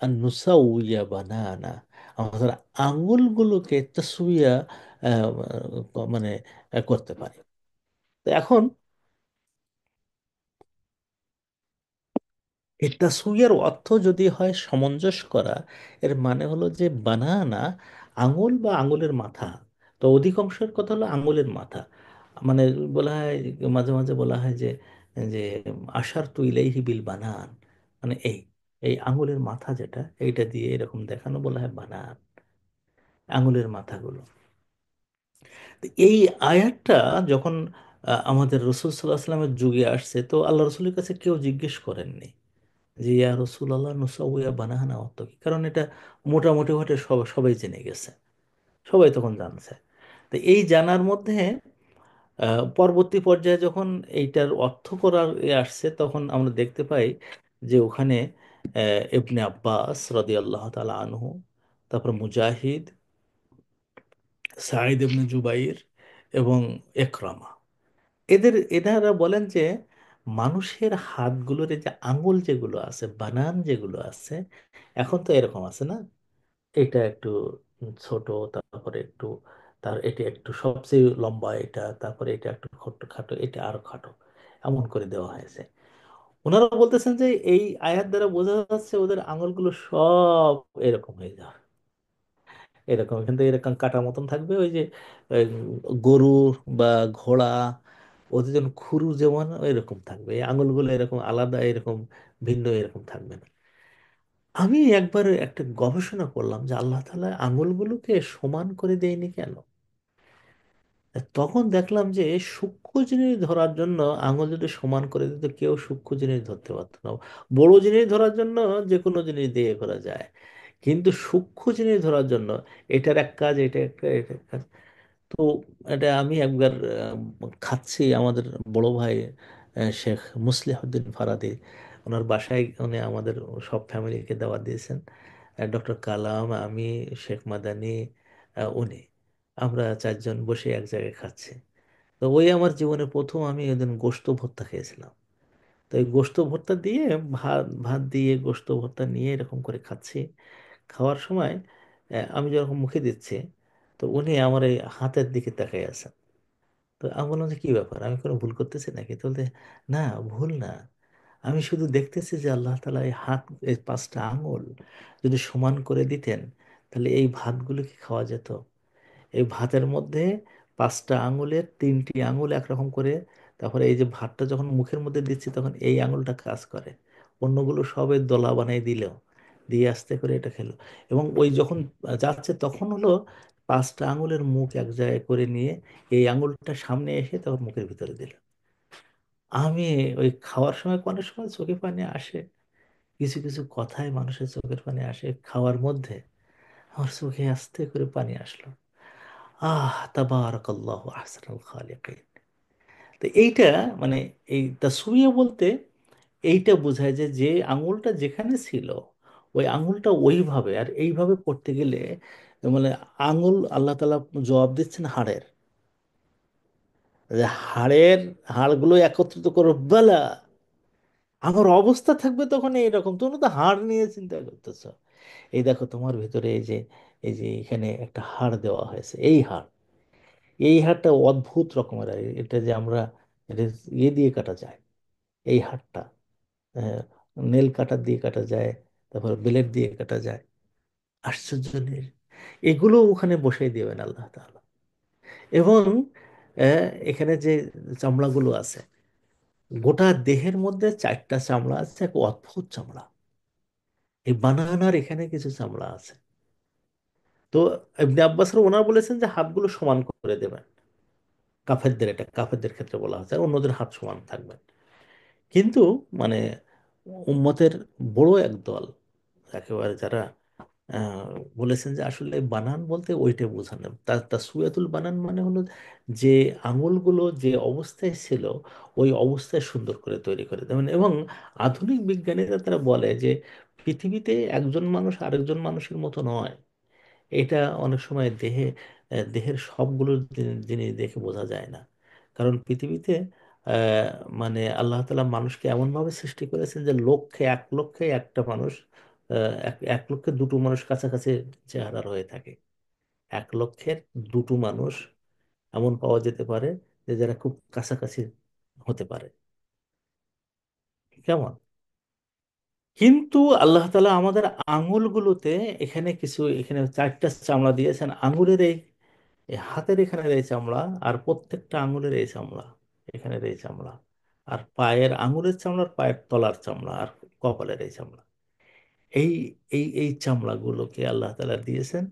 আর নুসাউইয়া বানানা, আমাদের আঙ্গুলগুলোকে তাসউইয়া মানে করতে পারে। তো এখন এই তাসউইয়ার অর্থ যদি হয় সামঞ্জস্য করা, এর মানে হলো যে বানানা আঙুল বা আঙুলের মাথা। তো অধিকাংশের কথা হলো আঙুলের মাথা। মানে বলা হয়, মাঝে মাঝে বলা হয় যে যে আশার তু ইলাইহি বিল বানান, মানে এই আঙুলের মাথা যেটা, এইটা দিয়ে এরকম দেখানো বলা হয় বানান, আঙুলের মাথাগুলো। তো এই আয়াতটা যখন আমাদের রসুল সাল্লাহ সাল্লামের যুগে আসছে, তো আল্লাহ রসুলের কাছে কেউ জিজ্ঞেস করেননি যে ইয়া রসুল আল্লাহ নুসাউয়া বানাহানা অর্থ কি, কারণ এটা মোটামুটি ভাবে সবাই জেনে গেছে, সবাই তখন জানছে। তো এই জানার মধ্যে পরবর্তী পর্যায়ে যখন এইটার অর্থ করার আসছে, তখন আমরা দেখতে পাই যে ওখানে ইবনে আব্বাস রাদিয়াল্লাহু তাআলা আনহু, তারপর মুজাহিদ, সাঈদ ইবনে জুবাইর এবং একরামা, এনারা বলেন যে মানুষের হাতগুলোর এই যে আঙ্গুল যেগুলো আছে, বানান যেগুলো আছে, এখন তো এরকম আছে না, এটা একটু ছোট, তারপরে একটু, এটা একটু সবচেয়ে লম্বা এটা, তারপরে এটা একটু ছোট্ট খাটো, এটা আরো খাটো, এমন করে দেওয়া হয়েছে। ওনারা বলতেছেন যে এই আয়াত দ্বারা বোঝা যাচ্ছে ওদের আঙুলগুলো সব এরকম হয়ে যাবে, এরকম কিন্তু এরকম কাটার মতন থাকবে, ওই যে ওই গরু বা ঘোড়া, ওদের যেমন খুরু যেমন এরকম থাকবে, এই আঙুলগুলো এরকম আলাদা, এরকম ভিন্ন এরকম থাকবে না। আমি একবার একটা গবেষণা করলাম যে আল্লাহ তাআলা আঙুলগুলোকে সমান করে দেয়নি কেন। তখন দেখলাম যে সূক্ষ্ম জিনিস ধরার জন্য আঙুল যদি সমান করে দিত, কেউ সূক্ষ্ম জিনিস ধরতে পারতো না। বড় জিনিস ধরার জন্য যে কোনো জিনিস দিয়ে করা যায়, কিন্তু সূক্ষ্ম জিনিস ধরার জন্য এটার এক কাজ, এটা একটা, এটা এক কাজ। তো এটা আমি একবার খাচ্ছি, আমাদের বড় ভাই শেখ মুসলিহউদ্দিন ফারাদি, ওনার বাসায় উনি আমাদের সব ফ্যামিলিকে দাওয়াত দিয়েছেন। ডক্টর কালাম, আমি, শেখ মাদানি, উনি, আমরা চারজন বসে এক জায়গায় খাচ্ছি। তো ওই আমার জীবনে প্রথম আমি ওই দিন গোশত ভর্তা খেয়েছিলাম। তো এই গোশত ভর্তা দিয়ে ভাত ভাত দিয়ে গোশত ভর্তা নিয়ে এরকম করে খাচ্ছি। খাওয়ার সময় আমি যখন মুখে দিচ্ছি, তো উনি আমার এই হাতের দিকে তাকিয়ে আছেন। তো আমি বললাম যে কি ব্যাপার, আমি কোনো ভুল করতেছি নাকি? তো বলতে, না, ভুল না, আমি শুধু দেখতেছি যে আল্লাহ তাআলা এই হাত, এই পাঁচটা আঙুল যদি সমান করে দিতেন, তাহলে এই ভাতগুলো কি খাওয়া যেত? এই ভাতের মধ্যে পাঁচটা আঙুলের তিনটি আঙুল একরকম করে, তারপরে এই যে ভাতটা যখন মুখের মধ্যে দিচ্ছি, তখন এই আঙুলটা কাজ করে, অন্যগুলো সবের দলা বানিয়ে দিলেও, দিয়ে আস্তে করে এটা খেলো। এবং ওই যখন যাচ্ছে, তখন হলো পাঁচটা আঙুলের মুখ এক জায়গায় করে নিয়ে এই আঙুলটা সামনে এসে তখন মুখের ভিতরে দিল। আমি ওই খাওয়ার সময় অনেক সময় চোখে পানি আসে, কিছু কিছু কথায় মানুষের চোখের পানি আসে খাওয়ার মধ্যে, আমার চোখে আস্তে করে পানি আসলো। তাবারাকাল্লাহু আহসানুল খালিকিন। তো এইটা, মানে এই তাসবিহ বলতে এইটা বোঝায় যে যে আঙুলটা যেখানে ছিল, ওই আঙুলটা ওইভাবে, আর এইভাবে করতে গেলে, মানে আঙুল আল্লাহ তাআলা জবাব দিচ্ছেন হাড়ের, যে হাড়গুলো একত্রিত করো বেলা, আমার অবস্থা থাকবে তখন এইরকম। তোমরা তো হাড় নিয়ে চিন্তা করতেছো, এই দেখো তোমার ভিতরে এই যে এখানে একটা হাড় দেওয়া হয়েছে, এই হাড়টা অদ্ভুত রকমের। আর এটা যে আমরা এটা ইয়ে দিয়ে কাটা যায়, এই হাড়টা নেল কাটার দিয়ে কাটা যায়, তারপর ব্লেড দিয়ে কাটা যায়। আশ্চর্য জিনিস। এগুলো ওখানে বসাই দেবেন আল্লাহ তাআলা। এবং এখানে যে চামড়াগুলো আছে, গোটা দেহের মধ্যে চারটা চামড়া আছে, এক অদ্ভুত চামড়া। এই বানানার এখানে কিছু চামড়া আছে। তো ইবনে আব্বাস ওনারা বলেছেন যে হাতগুলো সমান করে দেবেন, কাফেরদের, এটা কাফেরদের ক্ষেত্রে বলা হচ্ছে, আর অন্যদের হাত সমান থাকবে। কিন্তু মানে উম্মতের বড় এক দল একেবারে, যারা আহ, বলেছেন যে আসলে বানান বলতে ওইটা বোঝানো, তাসওয়াতুল বানান মানে হলো যে আঙুলগুলো যে অবস্থায় ছিল ওই অবস্থায় সুন্দর করে তৈরি করে দেবেন। এবং আধুনিক বিজ্ঞানীরা তারা বলে যে পৃথিবীতে একজন মানুষ আরেকজন মানুষের মতো নয়। এটা অনেক সময় দেহের সবগুলো জিনিস দেখে বোঝা যায় না। কারণ পৃথিবীতে আহ, মানে আল্লাহ তাআলা মানুষকে এমনভাবে সৃষ্টি করেছেন যে এক লক্ষে একটা মানুষ, এক লক্ষে দুটো মানুষ কাছাকাছি চেহারার হয়ে থাকে। 1 লক্ষের দুটো মানুষ এমন পাওয়া যেতে পারে যে যারা খুব কাছাকাছি হতে পারে। কেমন? কিন্তু আল্লাহ তাআলা আমাদের আঙুলগুলোতে এখানে কিছু, এখানে চারটা চামড়া দিয়েছেন, আঙুলের এই এই হাতের এখানের এই চামড়া, আর প্রত্যেকটা আঙুলের এই চামড়া, এখানের এই চামড়া, আর পায়ের আঙুলের চামড়া, আর পায়ের তলার চামড়া, আর কপালের এই চামড়া, এই এই চামড়াগুলোকে আল্লাহ তাআলা দিয়েছেন।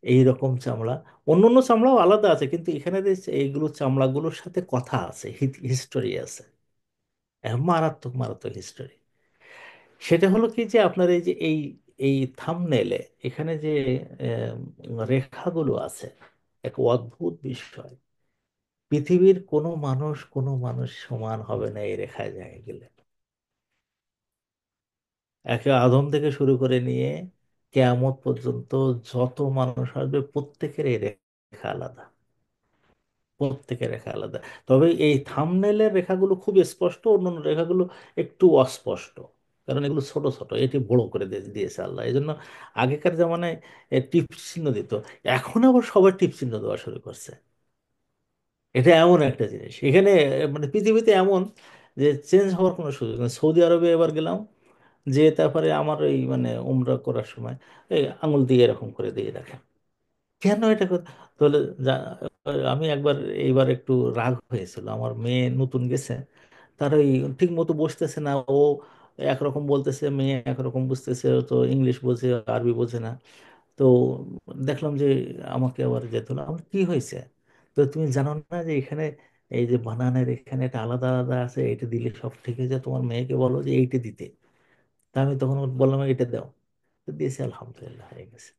এই রকম চামড়া, অন্য অন্য চামড়াও আলাদা আছে, কিন্তু এখানে যে এইগুলো চামড়াগুলোর সাথে কথা আছে, হিস্টোরি আছে, মারাত্মক মারাত্মক হিস্টোরি। সেটা হলো কি যে আপনার এই যে এই থাম্বনেলে এখানে যে রেখাগুলো আছে, এক অদ্ভুত বিষয়। পৃথিবীর কোনো মানুষ সমান হবে না এই রেখায় যায় গেলে। একে আদম থেকে শুরু করে নিয়ে কেয়ামত পর্যন্ত যত মানুষ আসবে প্রত্যেকের এই রেখা আলাদা, প্রত্যেকের রেখা আলাদা। তবে এই থাম্বনেলের রেখাগুলো খুব স্পষ্ট, অন্যান্য রেখাগুলো একটু অস্পষ্ট, কারণ এগুলো ছোট ছোট, এটি বড় করে দিয়েছে আল্লাহ। এই জন্য আগেকার জামানায় টিপ চিহ্ন দিত, এখন আবার সবাই টিপ চিহ্ন দেওয়া শুরু করছে। এটা এমন একটা জিনিস এখানে, মানে পৃথিবীতে এমন যে চেঞ্জ হওয়ার কোনো সুযোগ নেই। সৌদি আরবে এবার গেলাম, যে তারপরে আমার ওই মানে উমরা করার সময় এই আঙুল দিয়ে এরকম করে দিয়ে রাখেন, কেন এটা তাহলে আমি একবার এইবার একটু রাগ হয়েছিল, আমার মেয়ে নতুন গেছে, তার ওই ঠিক মতো বসতেছে না, ও একরকম বলতেছে, মেয়ে একরকম বুঝতেছে, ও তো ইংলিশ বোঝে, আরবি বোঝে না। তো দেখলাম যে আমাকে আবার যেতে হলো, আমার কি হয়েছে, তো তুমি জানো না যে এখানে এই যে বানানের এখানে একটা আলাদা আলাদা আছে, এটা দিলে সব ঠিক হয়ে যায়, তোমার মেয়েকে বলো যে এইটা দিতে। তা আমি তখন বললাম এটা দাও, তো দিয়েছে, আলহামদুলিল্লাহ হয়ে গেছে।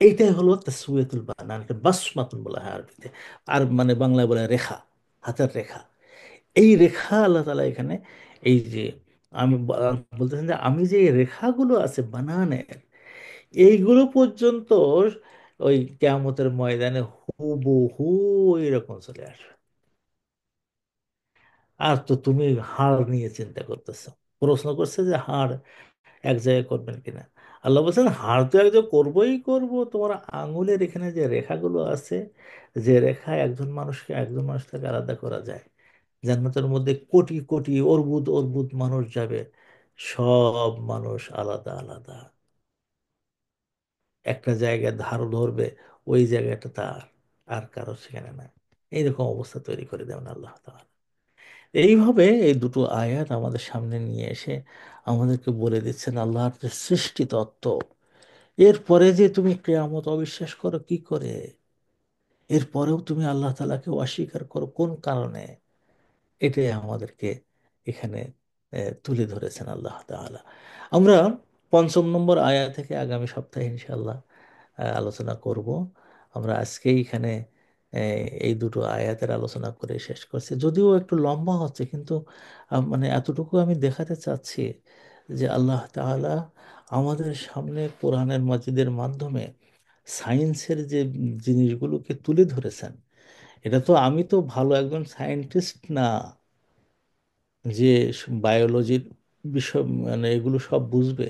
এইটাই হলো তাসওয়াতুল বানান, এটা বাসমাতুন বলা হয় আরবিতে, আর মানে বাংলায় বলে রেখা, হাতের রেখা। এই রেখা আল্লাহ তাআলা এখানে, এই যে আমি বলতেছেন যে আমি যে এই রেখাগুলো আছে বানানের, এইগুলো পর্যন্ত ওই কিয়ামতের ময়দানে হুবহু এরকম চলে আসবে। আর তো তুমি হাড় নিয়ে চিন্তা করতেছো, প্রশ্ন করছে যে হাড় এক জায়গায় করবেন কিনা। আল্লাহ বলছেন হাড় তো এক জায়গায় করবোই করবো, তোমার আঙুলের এখানে যে রেখাগুলো আছে, যে রেখা একজন মানুষকে একজন মানুষ থেকে আলাদা করা যায়। জান্নাতের মধ্যে কোটি কোটি অর্বুদ অর্বুদ মানুষ যাবে, সব মানুষ আলাদা আলাদা, একটা জায়গায় ধার ধরবে, ওই জায়গাটা তার, আর কারো সেখানে নাই। এইরকম অবস্থা তৈরি করে দেবেন আল্লাহ তাআলা। এইভাবে এই দুটো আয়াত আমাদের সামনে নিয়ে এসে আমাদেরকে বলে দিচ্ছেন আল্লাহর যে সৃষ্টি তত্ত্ব। এরপরে যে তুমি কিয়ামত অবিশ্বাস করো কি করে, এরপরেও তুমি আল্লাহ তাআলাকে অস্বীকার করো কোন কারণে, এটাই আমাদেরকে এখানে তুলে ধরেছেন আল্লাহ তাআলা। আমরা ৫ম নম্বর আয়াত থেকে আগামী সপ্তাহে ইনশাআল্লাহ আলোচনা করব। আমরা আজকেই এখানে এই দুটো আয়াতের আলোচনা করে শেষ করছি, যদিও একটু লম্বা হচ্ছে, কিন্তু মানে এতটুকু আমি দেখাতে চাচ্ছি যে আল্লাহ তাআলা আমাদের সামনে কোরআনের মাজিদের মাধ্যমে সায়েন্সের যে জিনিসগুলোকে তুলে ধরেছেন। এটা তো আমি তো ভালো একজন সায়েন্টিস্ট না যে বায়োলজির বিষয় মানে এগুলো সব বুঝবে।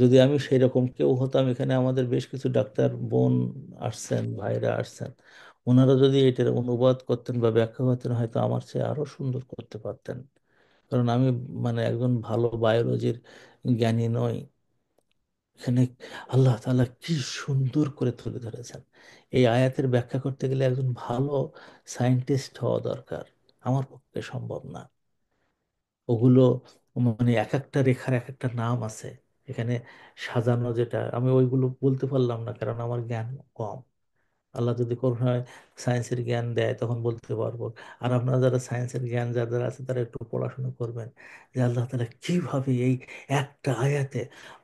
যদি আমি সেই রকম কেউ হতাম, এখানে আমাদের বেশ কিছু ডাক্তার বোন আসছেন, ভাইরা আসছেন, ওনারা যদি এটার অনুবাদ করতেন বা ব্যাখ্যা করতেন, হয়তো আমার চেয়ে আরো সুন্দর করতে পারতেন। কারণ আমি মানে একজন ভালো বায়োলজির জ্ঞানী নই। এখানে আল্লাহ তাআলা কি সুন্দর করে তুলে ধরেছেন। এই আয়াতের ব্যাখ্যা করতে গেলে একজন ভালো সায়েন্টিস্ট হওয়া দরকার, আমার পক্ষে সম্ভব না। ওগুলো মানে এক একটা রেখার এক একটা নাম আছে এখানে সাজানো, যেটা আমি ওইগুলো বলতে পারলাম না কারণ আমার জ্ঞান কম। আল্লাহ যদি করুণায় সায়েন্সের জ্ঞান দেয় তখন বলতে পারবো। আর আপনারা যারা সায়েন্সের জ্ঞান যাদের আছে তারা একটু পড়াশোনা করবেন, যে আল্লাহ তাআলা কিভাবে এই একটা আয়াতে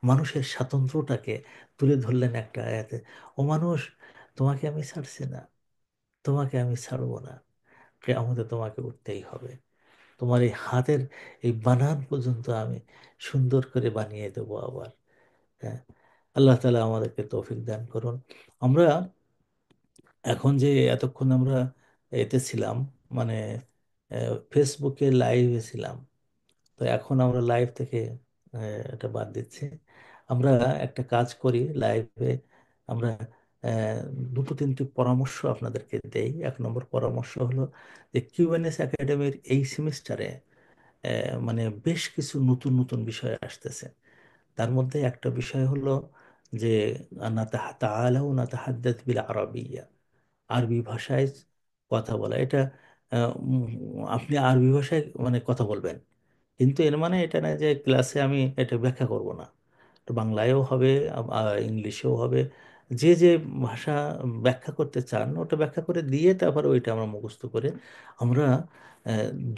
মানুষের স্বাতন্ত্র্যটাকে তুলে ধরলেন একটা আয়াতে। ও মানুষ, তোমাকে আমি ছাড়ছি না, তোমাকে আমি ছাড়বো না, আমাদের তোমাকে উঠতেই হবে। তোমার এই হাতের এই বানান পর্যন্ত আমি সুন্দর করে বানিয়ে দেবো আবার। হ্যাঁ, আল্লাহ তাআলা আমাদেরকে তৌফিক দান করুন। আমরা এখন যে এতক্ষণ আমরা এতে ছিলাম, মানে ফেসবুকে লাইভে ছিলাম, তো এখন আমরা লাইভ থেকে এটা বাদ দিচ্ছি। আমরা একটা কাজ করি লাইভে, আমরা আহ, দুটো তিনটি পরামর্শ আপনাদেরকে দেই। ১ নম্বর পরামর্শ হলো যে কিউএনএস একাডেমির এই সেমিস্টারে মানে বেশ কিছু নতুন নতুন বিষয় আসতেছে। তার মধ্যে একটা বিষয় হলো যে তাআলাউ নাতাহাদ্দাস বিল আরাবিয়্যা, আরবি ভাষায় কথা বলা। এটা আপনি আরবি ভাষায় মানে কথা বলবেন, কিন্তু এর মানে এটা না যে ক্লাসে আমি এটা ব্যাখ্যা করব না। তো বাংলায়ও হবে, ইংলিশেও হবে। যে যে ভাষা ব্যাখ্যা করতে চান ওটা ব্যাখ্যা করে দিয়ে তারপরে ওইটা আমরা মুখস্থ করে আমরা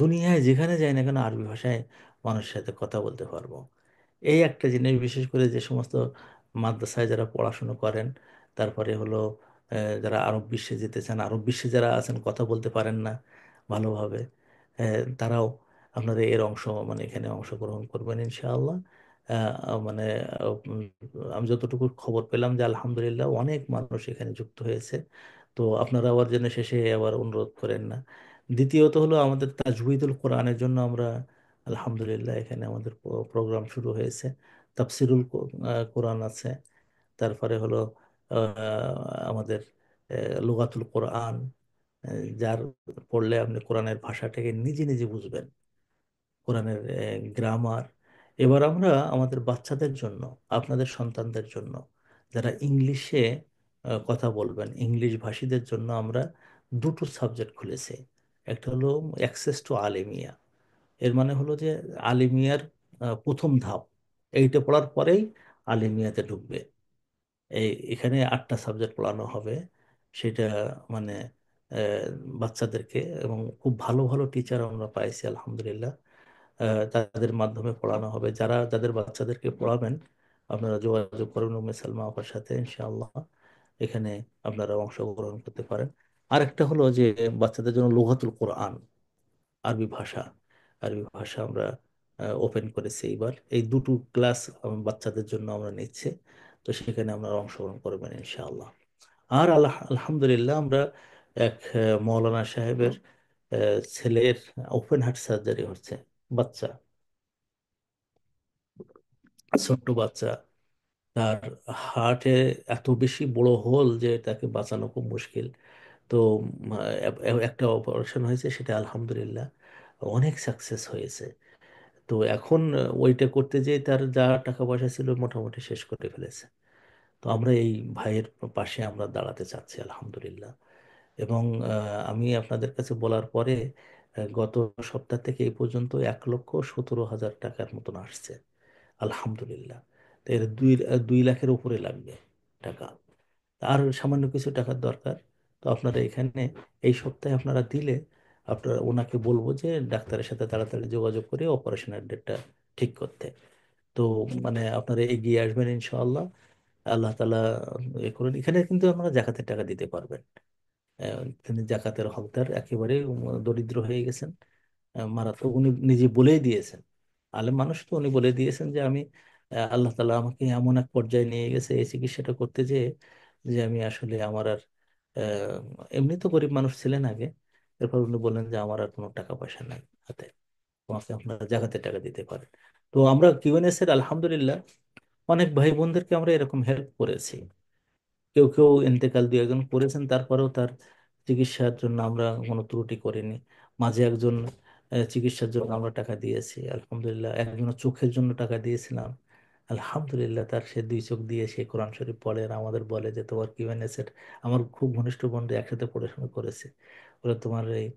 দুনিয়ায় যেখানে যাই না কেন আরবি ভাষায় মানুষের সাথে কথা বলতে পারবো। এই একটা জিনিস, বিশেষ করে যে সমস্ত মাদ্রাসায় যারা পড়াশুনো করেন, তারপরে হলো যারা আরব বিশ্বে যেতে চান, আরব বিশ্বে যারা আছেন কথা বলতে পারেন না ভালোভাবে, তারাও আপনারা এর অংশ মানে এখানে অংশগ্রহণ করবেন ইনশাআল্লাহ। মানে উম, আমি যতটুকু খবর পেলাম যে আলহামদুলিল্লাহ অনেক মানুষ এখানে যুক্ত হয়েছে। তো আপনারা আবার যেন শেষে আবার অনুরোধ করেন না। দ্বিতীয়ত হলো আমাদের তাজউইদুল কোরআনের জন্য আমরা আলহামদুলিল্লাহ এখানে আমাদের প্রোগ্রাম শুরু হয়েছে। তাফসিরুল কোরআন আছে, তারপরে হলো আমাদের লুগাতুল কোরআন, যার পড়লে আপনি কোরআনের ভাষাটাকে নিজে নিজে বুঝবেন, কোরআনের গ্রামার। এবার আমরা আমাদের বাচ্চাদের জন্য, আপনাদের সন্তানদের জন্য যারা ইংলিশে কথা বলবেন, ইংলিশ ভাষীদের জন্য আমরা দুটো সাবজেক্ট খুলেছি। একটা হলো অ্যাক্সেস টু আলেমিয়া। এর মানে হলো যে আলিমিয়ার প্রথম ধাপ, এইটা পড়ার পরেই আলিমিয়াতে ঢুকবে। এখানে 8টা সাবজেক্ট পড়ানো হবে। সেটা মানে আহ, বাচ্চাদেরকে, এবং খুব ভালো ভালো টিচার আমরা পাইছি আলহামদুলিল্লাহ। তাদের মাধ্যমে পড়ানো হবে। যারা যাদের বাচ্চাদেরকে পড়াবেন আপনারা যোগাযোগ করুন উম্মে সালমা আপার সাথে ইনশাআল্লাহ, এখানে আপনারা অংশগ্রহণ করতে পারেন। আরেকটা হলো যে বাচ্চাদের জন্য লুগাতুল কোরআন, আরবি ভাষা, আরবি ভাষা আমরা ওপেন করেছি এইবার। এই দুটো ক্লাস বাচ্চাদের জন্য আমরা নিচ্ছি। তো সেখানে আমরা অংশগ্রহণ করবেন ইনশাআল্লাহ। আর আলহামদুলিল্লাহ আমরা এক মৌলানা সাহেবের ছেলের ওপেন হার্ট সার্জারি হচ্ছে। বাচ্চা, ছোট্ট বাচ্চা, তার হার্টে এত বেশি বড় হোল যে তাকে বাঁচানো খুব মুশকিল। তো একটা অপারেশন হয়েছে, সেটা আলহামদুলিল্লাহ অনেক সাকসেস হয়েছে। তো এখন ওইটা করতে যেয়ে তার যা টাকা পয়সা ছিল মোটামুটি শেষ করে ফেলেছে। তো আমরা এই ভাইয়ের পাশে আমরা দাঁড়াতে চাচ্ছি আলহামদুলিল্লাহ। এবং আমি আপনাদের কাছে বলার পরে গত সপ্তাহ থেকে এই পর্যন্ত 1,17,000 টাকার মতন আসছে আলহামদুলিল্লাহ। তো এর 2 লাখের উপরে লাগবে টাকা। আর সামান্য কিছু টাকার দরকার। তো আপনারা এখানে এই সপ্তাহে আপনারা দিলে আপনারা ওনাকে বলবো যে ডাক্তারের সাথে তাড়াতাড়ি যোগাযোগ করে অপারেশনের ডেটটা ঠিক করতে। তো মানে আপনারা এগিয়ে আসবেন ইনশাআল্লাহ। আল্লাহ তালা এ করেন। এখানে কিন্তু আপনারা জাকাতের টাকা দিতে পারবেন। তিনি জাকাতের হকদার, একেবারে দরিদ্র হয়ে গেছেন মারাত্মক। উনি নিজে বলেই দিয়েছেন, আলেম মানুষ তো, উনি বলে দিয়েছেন যে আমি আল্লাহ তালা আমাকে এমন এক পর্যায়ে নিয়ে গেছে এই চিকিৎসাটা করতে যেয়ে, যে আমি আসলে আমার আর এমনি তো গরিব মানুষ ছিলেন আগে, এরপর উনি বললেন যে আমার আর কোনো টাকা পয়সা নাই হাতে, তোমাকে আপনারা জাকাতের টাকা দিতে পারেন। তো আমরা কিউএনএস এর আলহামদুলিল্লাহ অনেক ভাই বোনদেরকে আমরা এরকম হেল্প করেছি। কেউ কেউ ইন্তেকাল 2 একজন করেছেন, তারপরেও তার চিকিৎসার জন্য আমরা কোনো ত্রুটি করিনি। মাঝে একজন চিকিৎসার জন্য আমরা টাকা দিয়েছি আলহামদুলিল্লাহ। একজনের চোখের জন্য টাকা দিয়েছিলাম আলহামদুলিল্লাহ। তার সে 2 চোখ দিয়ে সে কোরআন শরীফ পড়ে আর আমাদের বলে যে তোমার কিউএনএস এর, আমার খুব ঘনিষ্ঠ বন্ধু একসাথে পড়াশোনা করেছে, ওরা তোমার এই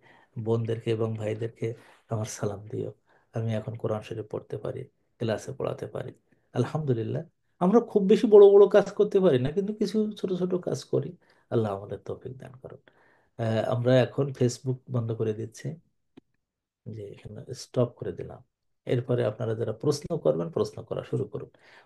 বোনদেরকে এবং ভাইদেরকে আমার সালাম দিও, আমি এখন কোরআন শরীফ পড়তে পারি, ক্লাসে পড়াতে পারি আলহামদুলিল্লাহ। আমরা খুব বেশি বড় বড় কাজ করতে পারি না, কিন্তু কিছু ছোট ছোট কাজ করি। আল্লাহ আমাদের তৌফিক দান করুন। আমরা এখন ফেসবুক বন্ধ করে দিচ্ছি, যে এখানে স্টপ করে দিলাম। এরপরে আপনারা যারা প্রশ্ন করবেন প্রশ্ন করা শুরু করুন।